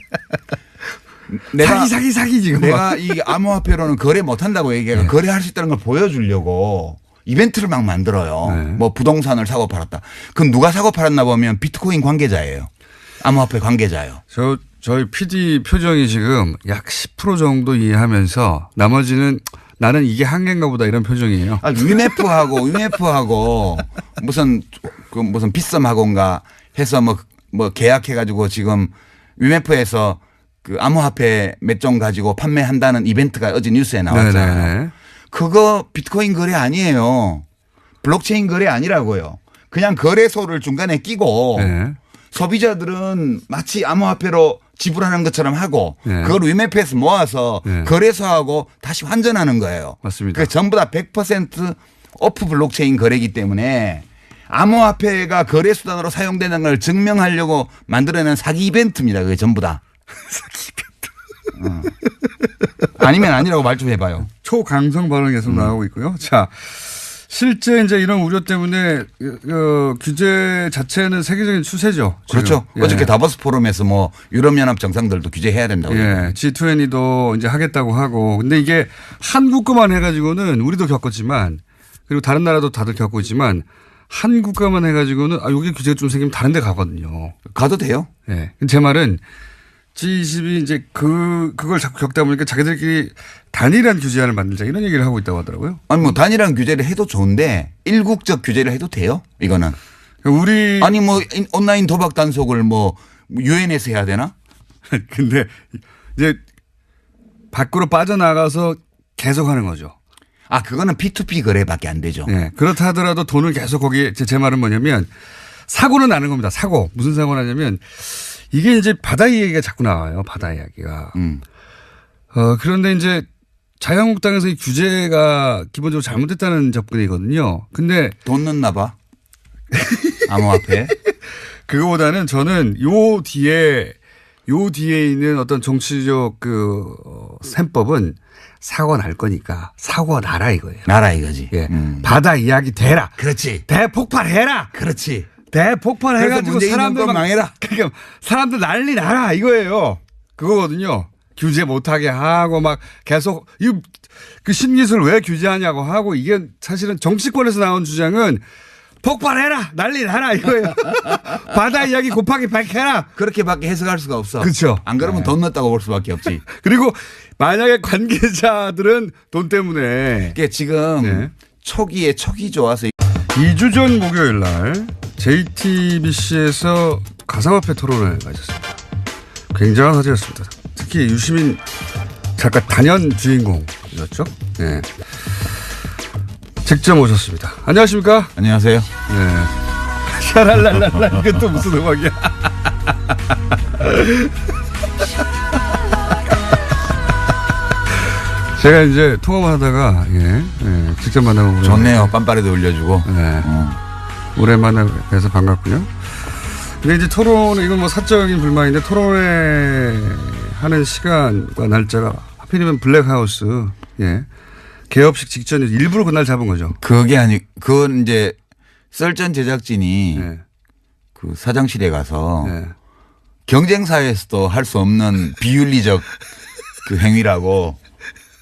사기 지금. 내가 이 암호화폐로는 거래 못 한다고 얘기해서 거래할 수 있다는 걸 보여주려고 이벤트를 막 만들어요. 네. 뭐 부동산을 사고 팔았다. 그럼 누가 사고 팔았나 보면 비트코인 관계자예요. 암호화폐 관계자예요. 저희 PD 표정이 지금 약 10% 정도 이해하면서 나머지는 나는 이게 한계인가 보다 이런 표정이에요. UMF하고 무슨 빗썸하고인가 해서 뭐 계약해가지고 지금 UMF에서 그 암호화폐 몇 종 가지고 판매한다는 이벤트가 어제 뉴스에 나왔잖아요. 네네. 그거 비트코인 거래 아니에요. 블록체인 거래 아니라고요. 그냥 거래소를 중간에 끼고 네. 소비자들은 마치 암호화폐로 지불하는 것처럼 하고 네. 그걸 위메프에서 모아서 네. 거래소하고 다시 환전하는 거예요. 맞습니다. 그러니까 전부 다 100% 오프 블록체인 거래이기 때문에 암호화폐가 거래 수단으로 사용되는 걸 증명하려고 만들어낸 사기 이벤트입니다. 그게 전부 다. 사기 이벤트. 아니면 아니라고 말 좀 해봐요. 초강성 발언이 계속 나오고 있고요. 자, 실제 이제 이런 우려 때문에 규제 자체는 세계적인 추세죠. 지금. 그렇죠. 예. 어저께 다보스 포럼에서 뭐 유럽연합 정상들도 규제해야 된다고. 예. G20도 이제 하겠다고 하고. 근데 이게 한국 거만 해가지고는 우리도 겪었지만 그리고 다른 나라도 다들 겪고 있지만 한국 거만 해가지고는 여기 규제가 좀 생기면 다른 데 가거든요. 가도 돼요? 예. 제 말은 G20이 이제 그걸 자꾸 겪다 보니까 자기들끼리 단일한 규제안을 만들자 이런 얘기를 하고 있다고 하더라고요. 아니 뭐 단일한 규제를 해도 좋은데 일국적 규제를 해도 돼요? 이거는. 우리 아니 뭐 온라인 도박 단속을 뭐 유엔에서 해야 되나? 근데 이제 밖으로 빠져나가서 계속 하는 거죠. 아 그거는 P2P 거래밖에 안 되죠. 네. 그렇다 하더라도 돈을 계속 거기에 제 말은 뭐냐면 사고는 나는 겁니다. 사고. 무슨 사고 나냐면 이게 이제 바다 이야기가 자꾸 나와요. 바다 이야기가. 그런데 이제 자유한국당에서 이 규제가 기본적으로 잘못됐다는 접근이거든요. 근데 돈 넣나 봐. 암호화폐. 그거보다는 저는 요 뒤에 있는 어떤 정치적 셈법은 사고 날 거니까 사고 나라 이거예요. 나라 이거지. 예. 바다 이야기 되라. 그렇지. 대폭발해라. 그렇지. 대폭발해가지고 사람들 망해라. 그러니까 사람들 난리 나라 이거예요. 그거거든요. 규제 못하게 하고 막 계속 그 신기술 왜 규제하냐고 하고 이게 사실은 정치권에서 나온 주장은 폭발해라 난리 나라 이거예요. 바다 이야기 곱하기 100해라. 그렇게밖에 해석할 수가 없어. 그렇죠. 안 그러면 네. 돈 넣었다고 볼 수밖에 없지. 그리고 만약에 관계자들은 돈 때문에 이게 지금 네. 초기에 촉이 좋아서 2주 전 목요일 날 JTBC에서 가상화폐 토론을 가졌습니다. 굉장한 화제였습니다. 특히 유시민 작가 단연 주인공이었죠. 네. 직접 오셨습니다. 안녕하십니까? 안녕하세요. 네. 샤랄랄랄라 이게 또 무슨 음악이야? 제가 이제 통화만 하다가 직접 만나고 좋네요. 빰빠레도 올려주고. 네. 오랜만에 뵈서 반갑고요. 근데 이제 토론은 이건 뭐 사적인 불만인데 토론회 하는 시간과 날짜가 하필이면 블랙하우스 개업식 직전에 일부러 그날 잡은 거죠. 그건 이제 썰전 제작진이 네. 그 사장실에 가서 네. 경쟁사에서도 할 수 없는 비윤리적 그 행위라고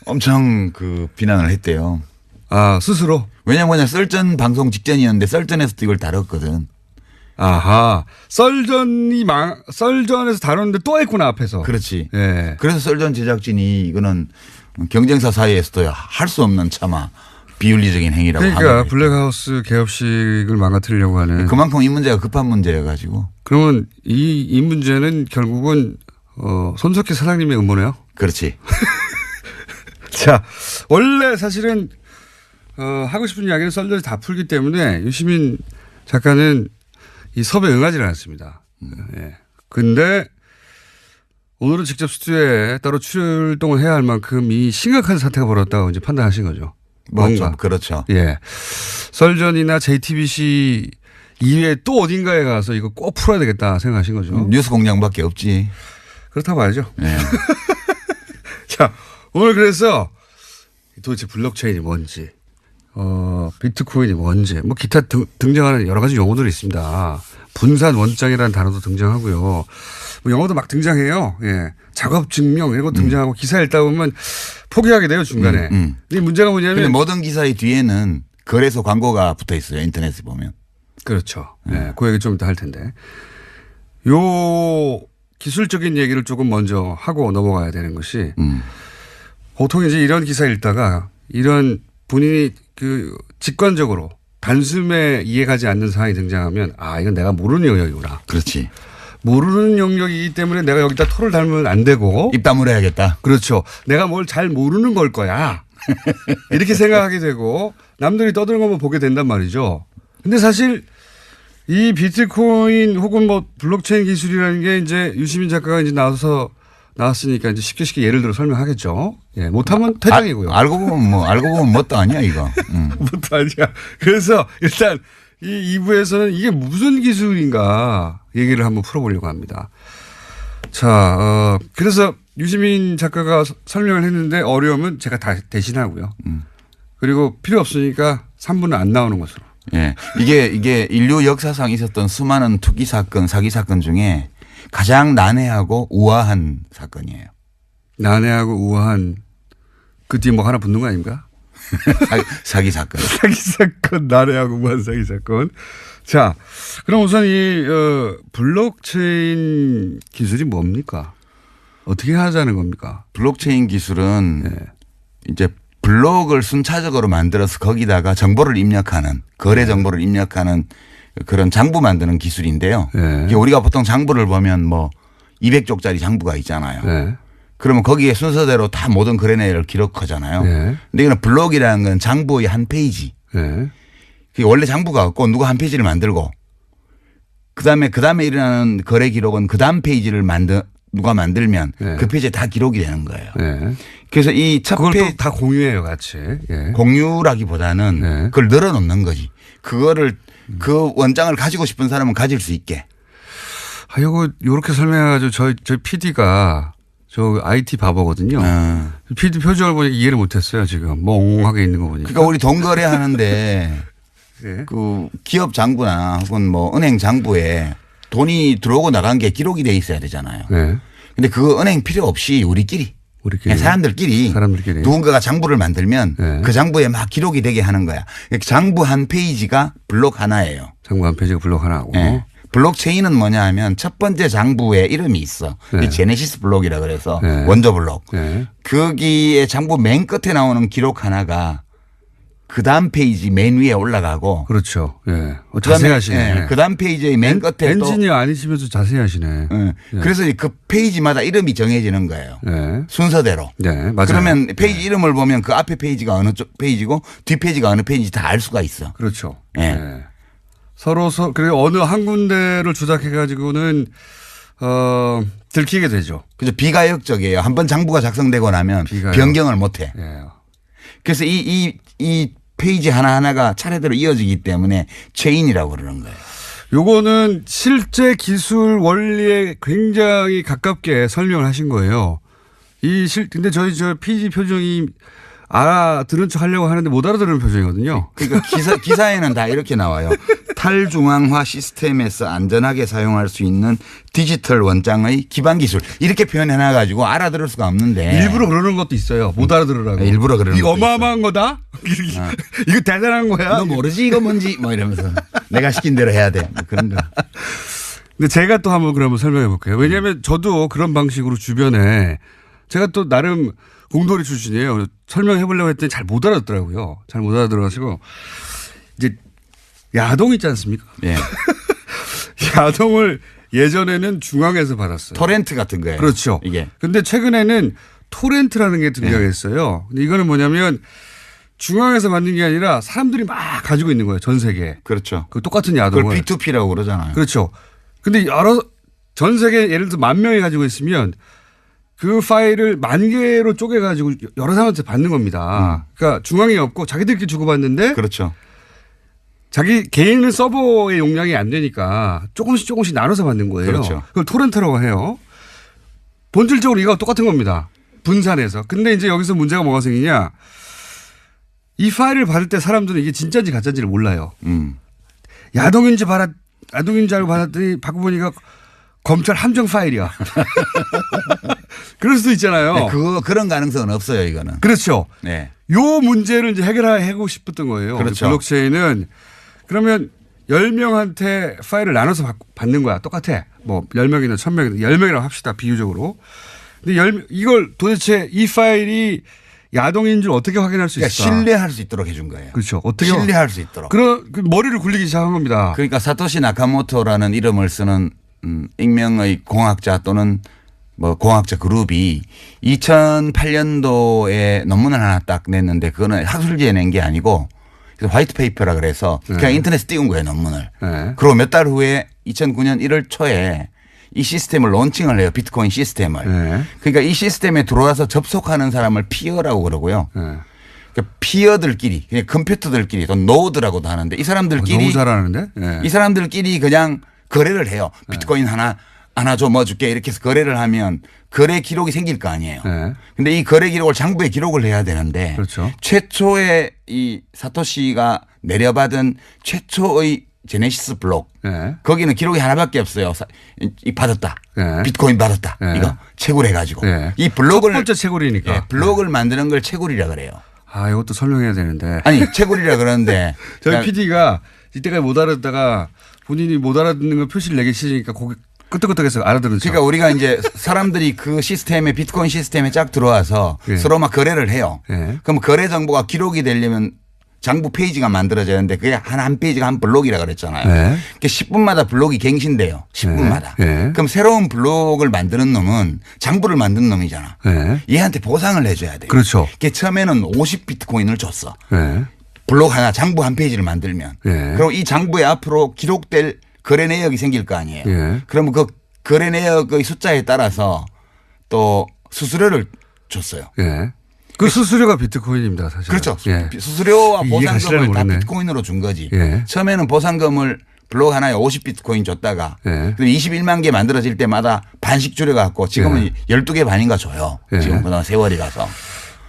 엄청 그 비난을 했대요. 아, 스스로? 왜냐면 썰전 방송 직전이었는데 썰전에서도 이걸 다뤘거든. 아하. 썰전에서 다뤘는데 또 했구나, 앞에서. 그렇지. 예. 그래서 썰전 제작진이 이거는 경쟁사 사이에서도 할 수 없는 차마 비윤리적인 행위라고 하는 그러니까 블랙하우스 개업식을 망가뜨리려고 하는. 그만큼 이 문제가 급한 문제여가지고. 그러면 이 문제는 결국은 손석희 사장님의 음모네요. 그렇지. 자, 원래 사실은 하고 싶은 이야기는 썰전에서 다 풀기 때문에 유시민 작가는 이 섭외에 응하지를 않았습니다. 예. 근데 오늘은 직접 스튜디오에 따로 출동을 해야 할 만큼 이 심각한 사태가 벌어졌다고 이제 판단하신 거죠. 뭔가. 그렇죠. 예. 썰전이나 JTBC 이외에 또 어딘가에 가서 이거 꼭 풀어야 되겠다 생각하신 거죠. 뉴스 공장밖에 없지. 그렇다고 봐야죠. 네. 자, 오늘 그래서 도대체 블록체인이 뭔지, 비트코인이 뭔지, 뭐 기타 등장하는 여러 가지 용어들이 있습니다. 분산 원장이라는 단어도 등장하고요. 뭐 영어도 막 등장해요. 예. 작업 증명 이런 거 등장하고 기사 읽다 보면 포기하게 돼요, 중간에. 이 문제가 근데 뭐냐면 모든 기사의 뒤에는 거래소 광고가 붙어 있어요. 인터넷에 보면. 그렇죠. 예. 그 얘기 좀 이따 할 텐데. 요 기술적인 얘기를 조금 먼저 하고 넘어가야 되는 것이 보통 이제 이런 기사 읽다가 이런 본인이 그 직관적으로 단숨에 이해가지 않는 사항이 등장하면 이건 내가 모르는 영역이구나. 그렇지. 모르는 영역이기 때문에 내가 여기다 토를 달면 안 되고. 입 다물어야겠다. 그렇죠. 내가 뭘 잘 모르는 걸 거야. 이렇게 생각하게 되고 남들이 떠드는 것만 보게 된단 말이죠. 근데 사실 이 비트코인 혹은 뭐 블록체인 기술이라는 게 이제 유시민 작가가 이제 나왔으니까 이제 쉽게 예를 들어 설명하겠죠. 예, 못하면 퇴장이고요. 알고 보면 뭣도 아니야 이거. 뭣도 아니야. 그래서 일단 이 2부에서는 이게 무슨 기술인가 얘기를 한번 풀어보려고 합니다. 자, 그래서 유시민 작가가 설명을 했는데 어려움은 제가 다 대신하고요. 그리고 필요 없으니까 3부는 안 나오는 것으로. 예. 이게 인류 역사상 있었던 수많은 투기 사건, 사기 사건 중에 가장 난해하고 우아한 사건이에요. 난해하고 우아한 그 뒤에 뭐 하나 붙는 거 아닙니까? 사기 사건. 사기 사건, 난해하고 우아한 사기 사건. 자, 그럼 우선 이 블록체인 기술이 뭡니까? 어떻게 하자는 겁니까? 블록체인 기술은 이제 블록을 순차적으로 만들어서 거기다가 정보를 입력하는 거래 정보를 입력하는 그런 장부 만드는 기술인데요. 이게 우리가 보통 장부를 보면 뭐 200쪽짜리 장부가 있잖아요. 그러면 거기에 순서대로 다 모든 거래 내역을 기록하잖아요. 근데 이거는 블록이라는 건 장부의 한 페이지. 그게 원래 장부가 없고 누가 한 페이지를 만들고 그다음에 일어나는 거래 기록은 그다음 페이지를 누가 만들면 그 페이지에 다 기록이 되는 거예요. 그래서 이 첫 그걸 페이지 또 다 공유해요, 같이. 공유라기보다는 그걸 늘어놓는 거지. 그거를 그 원장을 가지고 싶은 사람은 가질 수 있게. 아, 요렇게 설명해가지고 저희 PD가 저 IT 바보거든요. PD 표정을 보니까 이해를 못했어요, 지금. 멍하게 있는 거 보니까. 그러니까 우리 돈 거래하는데 그 기업 장부나 혹은 뭐 은행 장부에 돈이 들어오고 나간 게 기록이 돼 있어야 되잖아요. 근데 그거 은행 필요 없이 우리끼리 그냥 사람들끼리 누군가가 장부를 만들면 그 장부에 막 기록이 되게 하는 거야. 장부 한 페이지가 블록 하나예요. 장부 한 페이지가 블록 하나고. 블록체인은 뭐냐 하면 첫 번째 장부에 이름이 있어. 제네시스 블록이라 그래서 원조 블록. 거기에 장부 맨 끝에 나오는 기록 하나가 그 다음 페이지 맨 위에 올라가고. 그렇죠. 자세히 하시네. 그 다음 페이지의 맨 끝에 엔지니어 아니시면서 자세히 하시네. 그래서 그 페이지마다 이름이 정해지는 거예요. 순서대로. 맞아요. 그러면 페이지 이름을 보면 그 앞에 페이지가 어느 쪽 페이지고 뒷 페이지가 어느 페이지인지 다 알 수가 있어. 그렇죠. 서로 그리고 어느 한 군데를 조작해 가지고는 들키게 되죠. 그죠. 비가역적이에요. 한번 장부가 작성되고 나면 변경을 못 해. 그래서 이 페이지 하나하나가 차례대로 이어지기 때문에 체인이라고 그러는 거예요. 요거는 실제 기술 원리에 굉장히 가깝게 설명을 하신 거예요. 근데 저희 PD 표정이 알아들은 척 하려고 하는데 못 알아들은 표정이거든요. 그러니까 기사에는 다 이렇게 나와요. 탈중앙화 시스템에서 안전하게 사용할 수 있는 디지털 원장의 기반 기술. 이렇게 표현해놔 가지고 알아들을 수가 없는데. 일부러 그러는 것도 있어요. 못 알아들으라고. 일부러 그러는 이거 것도 어마어마한 거다? 이거 대단한 거야? 너 모르지 이거 뭔지 뭐 이러면서 내가 시킨 대로 해야 돼. 뭐 그런 거. 근데 제가 또 한번 그러면 설명해 볼게요. 왜냐하면 저도 그런 방식으로 주변에 제가 또 나름 공돌이 출신이에요. 설명해 보려고 했더니 잘 못 알아듣더라고요. 잘 못 알아들어가지고 이제 야동 있지 않습니까? 야동을 예전에는 중앙에서 받았어요. 토렌트 같은 거예요. 그렇죠. 이게. 근데 최근에는 토렌트라는 게 등장했어요. 근데 이거는 뭐냐면 중앙에서 받는 게 아니라 사람들이 막 가지고 있는 거예요. 전 세계에. 그렇죠. 그 똑같은 야동을. 그걸 B2P라고 그러잖아요. 그렇죠. 근데 전 세계 예를 들어 10,000명이 가지고 있으면 그 파일을 10,000개로 쪼개가지고 여러 사람한테 받는 겁니다. 그러니까 중앙이 없고 자기들끼리 주고받는데. 그렇죠. 자기 개인 서버의 용량이 안 되니까 조금씩 나눠서 받는 거예요. 그렇죠. 그걸 토렌트라고 해요. 본질적으로 이거 똑같은 겁니다. 분산해서. 근데 이제 여기서 문제가 뭐가 생기냐. 이 파일을 받을 때 사람들은 이게 진짜인지 가짜인지를 몰라요. 야동인지 알고 받았더니 받고 보니까 검찰 함정 파일이야. 그럴 수도 있잖아요. 네, 그런 가능성은 없어요, 이거는. 그렇죠. 네. 요 문제를 이제 해결하고 싶었던 거예요. 그렇죠. 블록체인은 그러면 10명한테 파일을 나눠서 받는 거야. 똑같아. 뭐 10명이나 1,000명이나 10명이라고 합시다. 비유적으로. 근데 이걸 도대체 이 파일이 야동인 줄 어떻게 확인할 수 있을까? 신뢰할 수 있도록 해준 거예요. 그렇죠. 어떻게 신뢰할 수 있도록. 그 머리를 굴리기 시작한 겁니다. 그러니까 사토시 나카모토라는 이름을 쓰는 익명의 공학자 또는 뭐 공학자 그룹이 2008년도에 논문을 하나 딱 냈는데 그거는 학술지에 낸 게 아니고 화이트 페이퍼라 그래서 그냥 인터넷에 띄운 거예요, 논문을. 그리고 몇 달 후에 2009년 1월 초에 이 시스템을 론칭을 해요. 비트코인 시스템을. 그러니까 이 시스템에 들어와서 접속하는 사람을 피어라고 그러고요. 그러니까 피어들끼리 그냥 컴퓨터들끼리 또 노드라고도 하는데 이 사람들끼리 너무 잘하는데 예. 이 사람들끼리 그냥 거래를 해요. 비트코인 하나 줘 뭐 줄게 이렇게 해서 거래를 하면 거래 기록이 생길 거 아니에요. 네. 근데 이 거래 기록을 장부에 기록을 해야 되는데 그렇죠. 최초의 이 사토시가 내려받은 최초의 제네시스 블록 네. 거기는 기록이 하나밖에 없어요. 이 받았다. 네. 비트코인 받았다. 네. 이거 채굴 해가지고 네. 이 블록을 첫 번째 채굴이니까. 예, 블록을 만드는 걸 채굴이라 그래요. 아 이것도 설명해야 되는데. 아니 채굴이라 그러는데 저희 그러니까 PD가 이때까지 못 알아듣다가 본인이 못 알아듣는 걸 표시를 내기 싫으니까 고개 끄떡끄떡해서 알아들은 척. 그러니까 우리가 이제 사람들이 그 시스템에 비트코인 시스템에 쫙 들어와서 예. 서로 막 거래를 해요. 예. 그럼 거래 정보가 기록이 되려면 장부 페이지가 만들어져야 하는데 그게 한 페이지가 한 블록이라 그랬잖아요. 예. 그게 10분마다 블록이 갱신돼요. 10분마다. 예. 그럼 새로운 블록을 만드는 놈은 장부를 만든 놈이잖아. 예. 얘한테 보상을 해줘야 돼요. 그렇죠. 그게 처음에는 50비트코인을 줬어. 예. 블록 하나 장부 한 페이지를 만들면. 예. 그럼 이 장부에 앞으로 기록될 거래 내역이 생길 거 아니에요. 예. 그러면 그 거래 내역의 숫자에 따라서 또 수수료를 줬어요. 예. 그 수수료가 비트코인입니다, 사실. 그렇죠. 예. 수수료와 이해가 보상금을 다 모르네. 비트코인으로 준 거지. 예. 처음에는 보상금을 블록 하나에 50비트코인 줬다가 예. 21만 개 만들어질 때마다 반씩 줄여갖고 지금은 12개 반인가 줘요. 예. 지금 그동안 세월이 가서.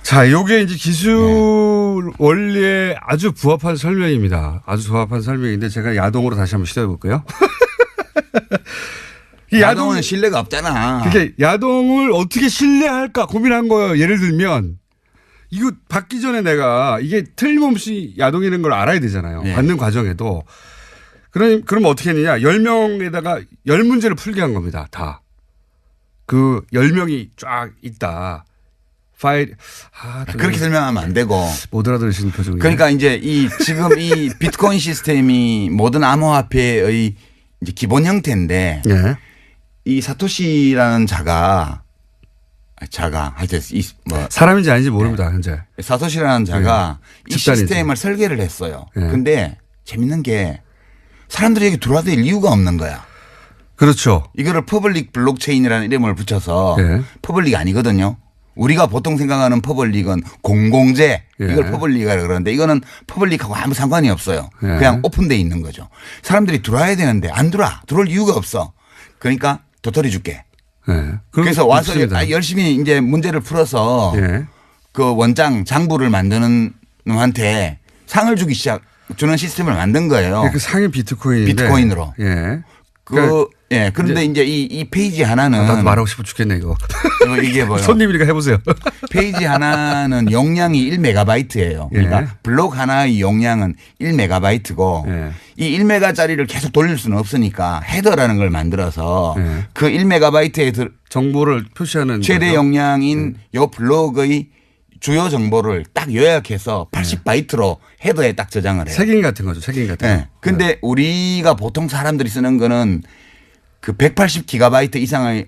자, 요게 이제 기술 원리에 아주 부합한 설명입니다. 아주 부합한 설명인데 제가 야동으로 다시 한번 시도해 볼게요. 이 야동은 신뢰가 없잖아. 그게 야동을 어떻게 신뢰할까 고민한 거예요. 예를 들면 이거 받기 전에 내가 이게 틀림없이 야동이라는 걸 알아야 되잖아요. 네. 받는 과정에도. 그럼 어떻게 했느냐. 10명에다가 10문제를 풀게 한 겁니다. 다. 그 10명이 쫙 있다. 파일. 그렇게 설명하면 안 되고. 못 알아들으시는 표정이에요. 그러니까 이제 지금 이 비트코인 시스템이 모든 암호화폐의 이제 기본 형태인데 예. 이 사토시라는 자가 하여튼 사람인지 아닌지 모릅니다. 현재. 사토시라는 자가 이 집단이지. 시스템을 설계를 했어요. 예. 근데 재밌는 게 사람들이 여기 들어와야 될 이유가 없는 거야. 그렇죠. 이거를 퍼블릭 블록체인이라는 이름을 붙여서 예. 퍼블릭이 아니거든요. 우리가 보통 생각하는 퍼블릭은 공공재 이걸 예. 퍼블릭이라고 그러는데 이거는 퍼블릭하고 아무 상관이 없어요. 예. 그냥 오픈돼 있는 거죠. 사람들이 들어와야 되는데 안 들어올 이유가 없어. 그러니까 도토리 줄게. 예. 그래서 와서 좋습니다. 열심히 이제 문제를 풀어서 예. 그 원장 장부를 만드는 놈한테 상을 주는 시스템을 만든 거예요. 그 상위 비트코인인데. 비트코인으로. 예. 그런데 이제 이 페이지 하나는 나도 말하고 싶어 죽겠네 이거. 이게 뭐요? 손님이니까 해보세요. 페이지 하나는 용량이 1메가바이트예요. 그러니까 예. 블록 하나의 용량은 1메가바이트고 예. 이 1메가짜리를 계속 돌릴 수는 없으니까 헤더라는 걸 만들어서 예. 그 1메가바이트에 정보를 표시하는 최대 거죠? 용량인 요 블록의 주요 정보를 딱 요약해서 80바이트로 헤더에 딱 저장을 해요. 색인 같은 거죠. 색인 같은 거. 네. 근데 우리가 보통 사람들이 쓰는 거는 그 180기가바이트 이상의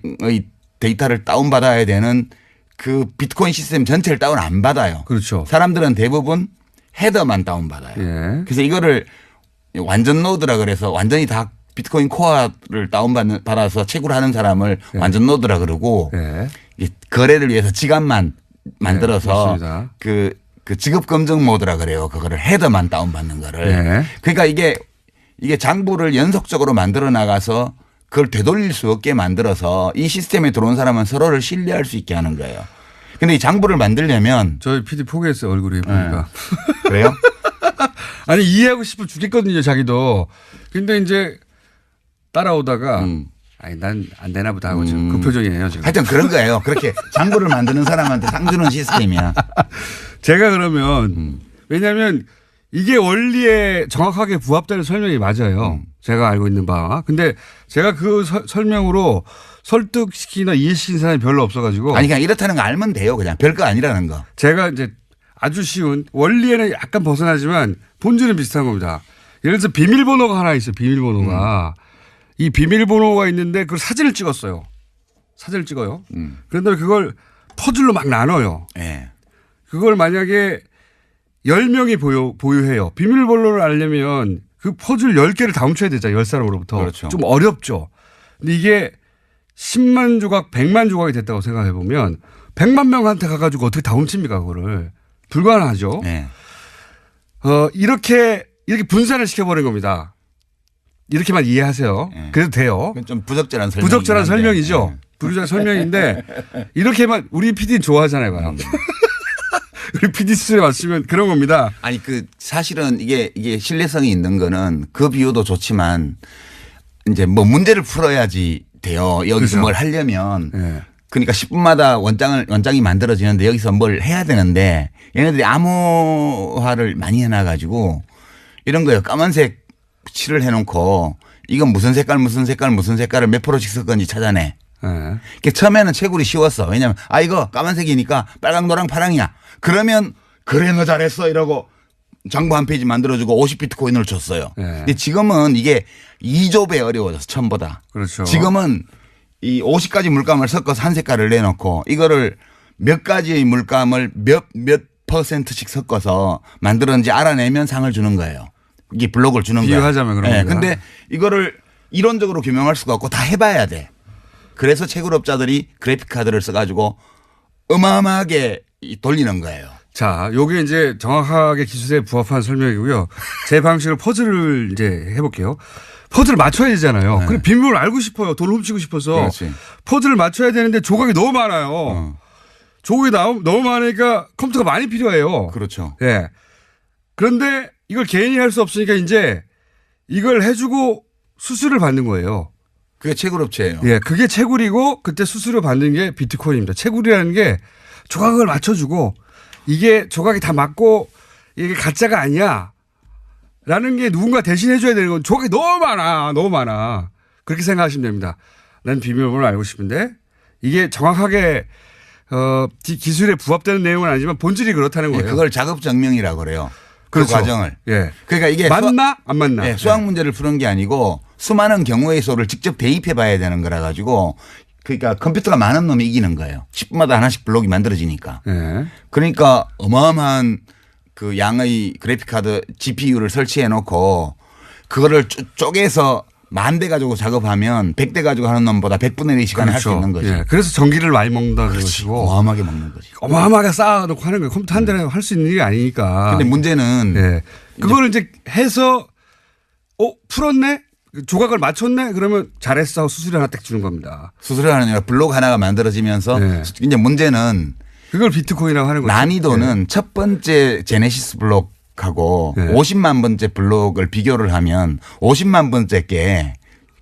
데이터를 다운받아야 되는 그 비트코인 시스템 전체를 다운 안 받아요. 그렇죠. 사람들은 대부분 헤더만 다운받아요. 예. 그래서 이거를 완전 노드라 그래서 완전히 다 비트코인 코어를 다운받아서 채굴하는 사람을 예. 완전 노드라 그러고 예. 이 거래를 위해서 지갑만 만들어서 맞습니다. 그 지급 검증 모드라 그래요. 그거를 헤더만 다운받는 거를. 예. 그러니까 이게 장부를 연속적으로 만들어 나가서 그걸 되돌릴 수 없게 만들어서 이 시스템에 들어온 사람은 서로를 신뢰할 수 있게 하는 거예요. 근데 이 장부를 만들려면 저희 PD 포기했어요. 얼굴이 보니까. 그래요? 아니 이해하고 싶어 죽겠거든요. 자기도. 근데 이제 따라오다가 아니 난 안 되나 보다 하고 지금 그 표정이에요. 지금. 하여튼 그런 거예요. 그렇게 장부를 만드는 사람한테 상 주는 시스템이야. 제가 그러면 왜냐하면 이게 원리에 정확하게 부합되는 설명이 맞아요. 제가 알고 있는 바. 근데 제가 그 설명으로 설득시키나 이해시킨 사람이 별로 없어가지고. 아니 그냥 이렇다는 거 알면 돼요. 그냥 별거 아니라는 거. 제가 이제 아주 쉬운 원리에는 약간 벗어나지만 본질은 비슷한 겁니다. 예를 들어서 비밀번호가 하나 있어요. 비밀번호가. 이 비밀번호가 있는데 그걸 사진을 찍었어요. 사진을 찍어요. 그런데 그걸 퍼즐로 막 나눠요. 네. 그걸 만약에 10명이 보유해요. 비밀번호를 알려면 그 퍼즐 10개를 다 훔쳐야 되잖아요. 10사람으로부터. 그렇죠. 좀 어렵죠. 근데 이게 10만 조각, 100만 조각이 됐다고 생각해 보면 100만 명한테 가가지고 어떻게 다 훔칩니까 그거를. 불가능하죠. 네. 이렇게 분산을 시켜버린 겁니다. 이렇게만 이해하세요. 네. 그래도 돼요. 그건 좀 부적절한 설명이죠. 네. 부적절한 설명인데 이렇게만 우리 PD는 좋아하잖아요. 봐요. 우리 PD 수준에 맞추면 그런 겁니다. 아니 사실은 이게 신뢰성이 있는 거는 그 비유도 좋지만 이제 뭐 문제를 풀어야지 돼요. 여기서 그렇죠. 뭘 하려면. 네. 그러니까 10분마다 원장이 만들어지는데 여기서 뭘 해야 되는데 얘네들이 암호화를 많이 해놔가지고 이런 거예요. 까만색 칠을 해놓고 이건 무슨 색깔을 몇 프로씩 섞은지 찾아내. 네. 처음에는 채굴이 쉬웠어. 왜냐하면 이거 까만색이니까 빨강, 노랑, 파랑이야. 그러면 그래 너 잘했어 이러고 장부 한 페이지 만들어주고 50비트코인을 줬어요. 네. 근데 지금은 이게 2조배 어려워졌어. 처음보다. 그렇죠. 지금은 이 50가지 물감을 섞어서 한 색깔을 내놓고 이거를 몇 가지의 물감을 몇 %씩 섞어서 만들었는지 알아내면 상을 주는 거예요. 이게 블록을 주는 거예요. 비유하자면 그런 네. 겁니다. 근데 이거를 이론적으로 규명할 수가 없고 다 해봐야 돼. 그래서 채굴업자들이 그래픽 카드를 써가지고 어마어마하게 돌리는 거예요. 자, 요게 이제 정확하게 기술에 부합한 설명이고요. 제 방식으로 퍼즐을 이제 해볼게요. 퍼즐을 맞춰야 되잖아요. 네. 그럼 비밀을 알고 싶어요. 돈을 훔치고 싶어서. 그렇지. 퍼즐을 맞춰야 되는데 조각이 너무 많아요. 조각이 너무 많으니까 컴퓨터가 많이 필요해요. 그렇죠. 예. 그런데 이걸 개인이 할 수 없으니까 이제 이걸 해주고 수수료를 받는 거예요. 그게 채굴업체예요. 예. 그게 채굴이고 그때 수수료 받는 게 비트코인입니다. 채굴이라는 게 조각을 맞춰주고 이게 조각이 다 맞고 이게 가짜가 아니야. 라는 게 누군가 대신 해줘야 되는 건 조각이 너무 많아. 그렇게 생각하시면 됩니다. 난 비밀번호를 알고 싶은데 이게 정확하게 기술에 부합되는 내용은 아니지만 본질이 그렇다는 거예요. 그걸 작업증명이라고 그래요. 그렇죠. 그 과정을. 예. 그러니까 이게 맞나 안 맞나. 네, 수학 문제를 푸는 게 아니고 수많은 경우의 수를 직접 대입해 봐야 되는 거라 가지고 그러니까 컴퓨터가 많은 놈이 이기는 거예요. 10분마다 하나씩 블록이 만들어지니까. 예. 그러니까 어마어마한 그 양의 그래픽카드 GPU를 설치해 놓고 그거를 쪼개서 10,000대 가지고 작업하면 100대 가지고 하는 놈보다 100분의 1의 시간에 할 수 있는 거지. 예. 그래서 전기를 많이 먹는다는 것이고. 어마어마하게 먹는 거지. 어마어마하게 쌓아놓고 하는 거예요. 컴퓨터 한 대에 할 수 있는 일이 아니니까. 근데 문제는 예. 그거를 이제 해서 풀었네? 조각을 맞췄네? 그러면 잘했어 하고 수수료 하나 딱 주는 겁니다. 수수료 하느냐 블록 하나가 만들어지면서 네. 이제 문제는 그걸 비트코인이라고 하는 거죠. 난이도는 첫 번째 제네시스 블록하고 네. 50만 번째 블록을 비교를 하면 50만 번째 게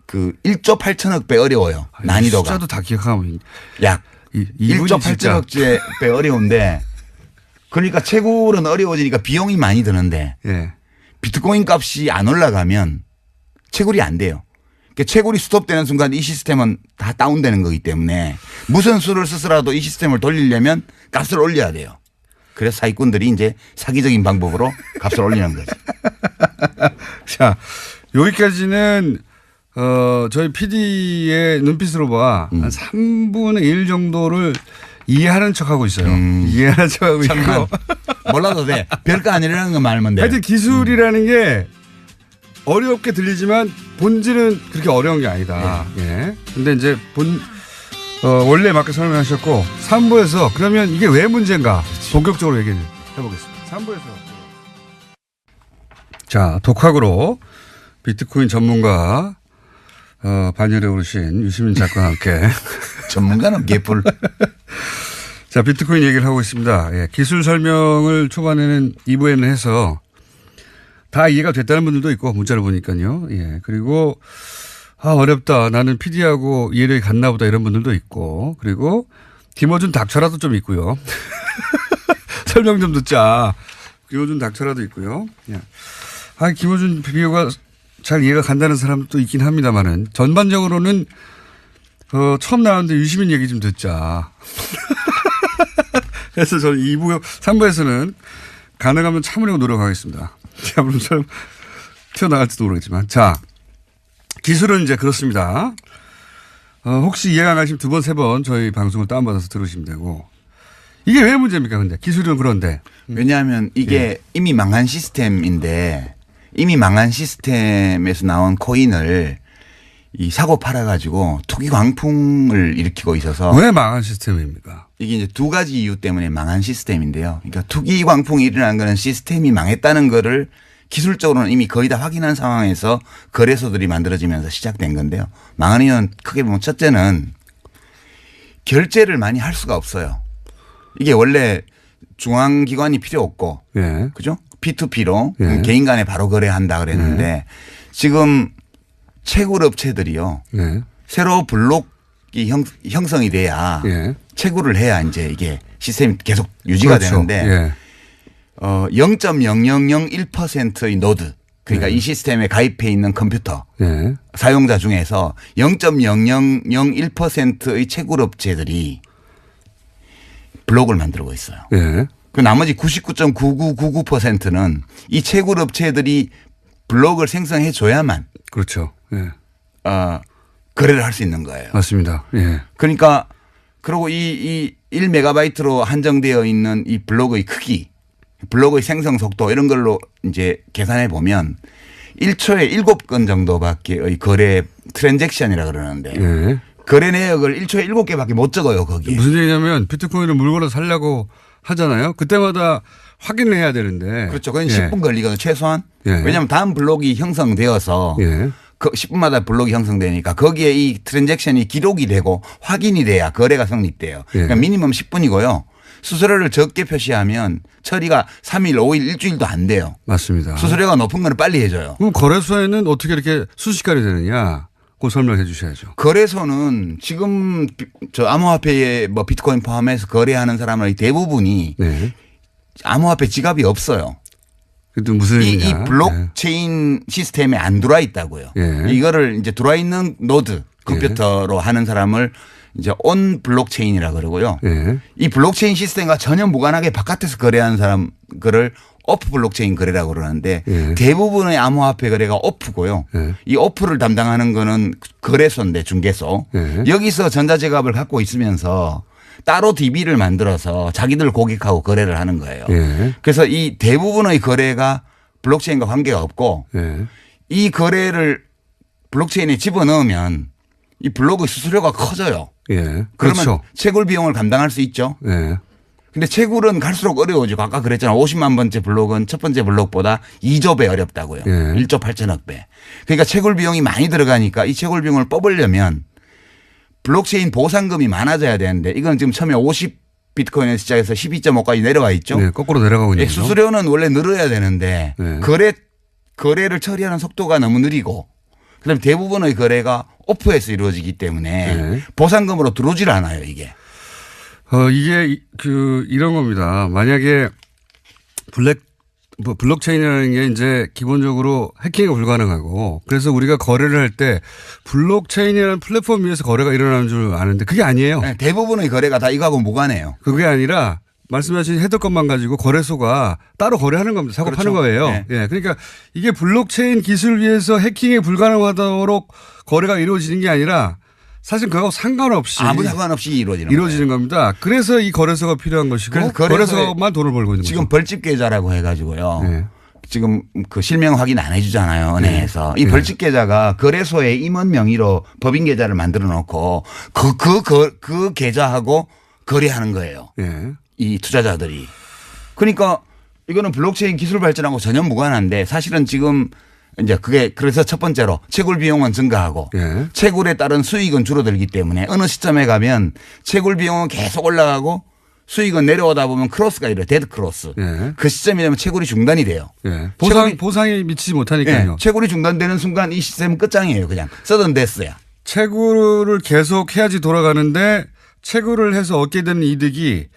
그 1조 8천억 배 어려워요. 난이도가. 숫자도 다 기억하면. 약 이분이 1조 진짜 8천억 배 어려운데 그러니까 채굴은 어려워지니까 비용이 많이 드는데 예. 비트코인 값이 안 올라가면 채굴이 안 돼요. 그러니까 채굴이 스톱되는 순간 이 시스템은 다 다운되는 거기 때문에 무슨 수를 쓰더라도 이 시스템을 돌리려면 값을 올려야 돼요. 그래서 사기꾼들이 이제 사기적인 방법으로 값을 올리는 거죠. 자, 여기까지는 저희 PD의 눈빛으로 봐. 한 3분의 1 정도를 이해하는 척하고 있어요. 이해하는 척하고 있고. 몰라도 돼. 별거 아니라는 거 말면 돼. 하여튼 기술이라는 게 어렵게 들리지만 본질은 그렇게 어려운 게 아니다. 예. 근데 이제 원래 맞게 설명하셨고 3부에서 그러면 이게 왜 문제인가 본격적으로 얘기를 해보겠습니다. 3부에서. 자, 독학으로 비트코인 전문가 반열에 오르신 유시민 작가와 함께 전문가는 개뿔. 자, 비트코인 얘기를 하고 있습니다. 예, 기술 설명을 초반에는 2부에는 해서 다 이해가 됐다는 분들도 있고 문자를 보니까요. 예. 그리고 어렵다. 나는 PD하고 이해력이 같나 보다 이런 분들도 있고 그리고 김어준 닥쳐라도 좀 있고요. 설명 좀 듣자. 김어준 닥쳐라도 있고요. 예. 김어준 비디오가 잘 이해가 간다는 사람도 있긴 합니다만은 전반적으로는 처음 나왔는데 유시민 얘기 좀 듣자. 그래서 저는 2부, 3부에서는 가능하면 참으려고 노력하겠습니다. 물론 튀어나갈지도 모르겠지만. 자, 기술은 이제 그렇습니다. 혹시 이해가 안 가시면 2번, 3번 저희 방송을 다운받아서 들으시면 되고. 이게 왜 문제입니까, 근데? 기술은 그런데. 왜냐하면 이게 이미 망한 시스템인데 이미 망한 시스템에서 나온 코인을 이 사고 팔아가지고 투기 광풍을 일으키고 있어서 왜 망한 시스템입니까? 이게 이제 두 가지 이유 때문에 망한 시스템인데요. 그러니까 투기 광풍이 일어난 거는 시스템이 망했다는 거를 기술적으로는 이미 거의 다 확인한 상황에서 거래소들이 만들어지면서 시작된 건데요. 망한 이유는 크게 보면 첫째는 결제를 많이 할 수가 없어요. 이게 원래 중앙기관이 필요 없고 예. 그죠? P2P로 예. 개인 간에 바로 거래한다 그랬는데 지금 채굴 업체들이요. 예. 새로 블록이 형성이 돼야 예. 채굴을 해야 이제 이게 시스템이 계속 유지가 그렇죠. 되는데 예. 0.0001%의 노드 그러니까 이 시스템에 가입해 있는 컴퓨터 예. 사용자 중에서 0.0001%의 채굴 업체들이 블록을 만들고 있어요. 예. 그 나머지 99.9999%는 이 채굴 업체들이 블록을 생성해 줘야만 그렇죠. 예. 거래를 할 수 있는 거예요. 맞습니다. 예. 그러니까 그리고 이 1메가바이트로 한정되어 있는 이 블록의 크기, 블록의 생성 속도 이런 걸로 이제 계산해 보면 1초에 7건 정도밖에의 거래 트랜잭션이라 그러는데 예. 거래 내역을 1초에 7개밖에 못 적어요, 거기에. 무슨 얘기냐면 비트코인을 물건을 살려고 하잖아요. 그때마다 확인을 해야 되는데. 그렇죠. 그건 예. 10분 걸리거든요, 최소한. 예. 왜냐하면 다음 블록이 형성되어서 예. 그 10분마다 블록이 형성되니까 거기에 이 트랜잭션이 기록이 되고 확인이 돼야 거래가 성립돼요. 그러니까 예. 미니멈 10분이고요. 수수료를 적게 표시하면 처리가 3일, 5일, 일주일도 안 돼요. 맞습니다. 수수료가 높은 거는 빨리 해줘요. 그럼 거래소에는 어떻게 이렇게 순식간에 되느냐? 그거 설명해 주셔야죠. 거래소는 지금 저 암호화폐에 뭐 비트코인 포함해서 거래하는 사람의 대부분이 네. 암호화폐 지갑이 없어요. 그것도 무슨 이 의미냐? 블록체인 시스템에 안 들어와 있다고요. 예. 이거를 이제 들어와 있는 노드 컴퓨터로 하는 사람을 이제 온 블록체인이라 그러고요. 예. 이 블록체인 시스템과 전혀 무관하게 바깥에서 거래하는 사람 그를 오프 블록체인 거래라고 그러는데 예. 대부분의 암호화폐 거래가 오프고요. 예. 이 오프를 담당하는 거는 거래소인데 중개소. 예. 여기서 전자지갑을 갖고 있으면서 따로 DB를 만들어서 자기들 고객하고 거래를 하는 거예요. 예. 그래서 이 대부분의 거래가 블록체인과 관계가 없고 예. 이 거래를 블록체인에 집어넣으면 이 블록의 수수료가 커져요. 예. 그러면 그렇죠. 채굴 비용을 감당할 수 있죠. 예. 근데 채굴은 갈수록 어려워지고 아까 그랬잖아. 50만 번째 블록은 첫 번째 블록보다 2조 배 어렵다고요. 예. 1조 8천억 배. 그러니까 채굴 비용이 많이 들어가니까 이 채굴 비용을 뽑으려면 블록체인 보상금이 많아져야 되는데 이건 지금 처음에 50 비트코인에서 시작해서 12.5까지 내려와 있죠. 네, 거꾸로 내려가고 있는 거죠. 수수료는 원래 늘어야 되는데 네. 거래를 처리하는 속도가 너무 느리고 그다음에 대부분의 거래가 오프에서 이루어지기 때문에 네. 보상금으로 들어오질 않아요, 이게. 이게 이런 겁니다. 만약에 블록체인이라는 게 이제 기본적으로 해킹이 불가능하고 그래서 우리가 거래를 할 때 블록체인이라는 플랫폼 위에서 거래가 일어나는 줄 아는데 그게 아니에요. 네, 대부분의 거래가 다 이거하고 무관해요. 그게 아니라 말씀하신 헤더건만 가지고 거래소가 따로 거래하는 겁니다. 사고 그렇죠. 파는 거예요. 네. 예. 그러니까 이게 블록체인 기술 위에서 해킹이 불가능하도록 거래가 이루어지는 게 아니라 사실 그거하고 상관없이 아무 상관없이 이루어지는 겁니다. 그래서 이 거래소가 필요한 것이고 그래서 거래소만 돈을 벌고 있는 지금 거죠. 벌집 계좌라고 해가지고요. 네. 지금 그 실명 확인 안 해주잖아요, 은행에서. 이 네. 벌집 계좌가 거래소에 임원 명의로 법인 계좌를 만들어 놓고 그 계좌하고 거래하는 거예요. 예. 이 투자자들이. 그러니까 이거는 블록체인 기술 발전하고 전혀 무관한데 사실은 지금 이제 그게 그래서 첫 번째로 채굴 비용은 증가하고 예. 채굴에 따른 수익은 줄어들기 때문에 어느 시점에 가면 채굴 비용은 계속 올라가고 수익은 내려오다 보면 크로스가 이래요. 데드 크로스. 예. 그 시점이 되면 채굴이 중단이 돼요. 예. 채굴이- 보상이 미치지 못하니까요. 예, 채굴이 중단되는 순간 이 시스템은 끝장이에요. 그냥 서든 데스야. 채굴을 계속 해야지 돌아가는데 채굴을 해서 얻게 되는 이득이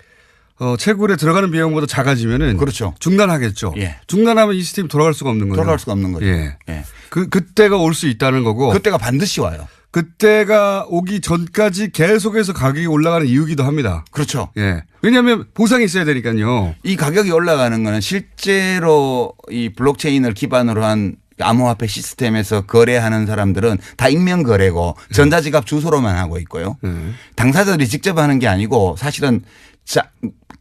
채굴에 들어가는 비용보다 작아지면은 그렇죠. 중단하겠죠. 예. 중단하면 이 시스템이 돌아갈 수가 없는 거죠. 돌아갈 수가 없는 거죠. 예. 예. 그때가 올 수 있다는 거고. 그때가 반드시 와요. 그때가 오기 전까지 계속해서 가격이 올라가는 이유기도 합니다. 그렇죠. 예. 왜냐하면 보상이 있어야 되니까요. 이 가격이 올라가는 거는 실제로 이 블록체인을 기반으로 한 암호화폐 시스템에서 거래하는 사람들은 다 익명 거래고 전자지갑 주소로만 하고 있고요. 당사자들이 직접 하는 게 아니고 사실은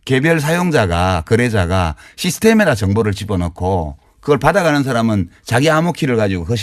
개별 사용자가 거래자가 시스템에다 정보를 집어넣고 그걸 받아가는 사람은 자기 암호키를 가지고 그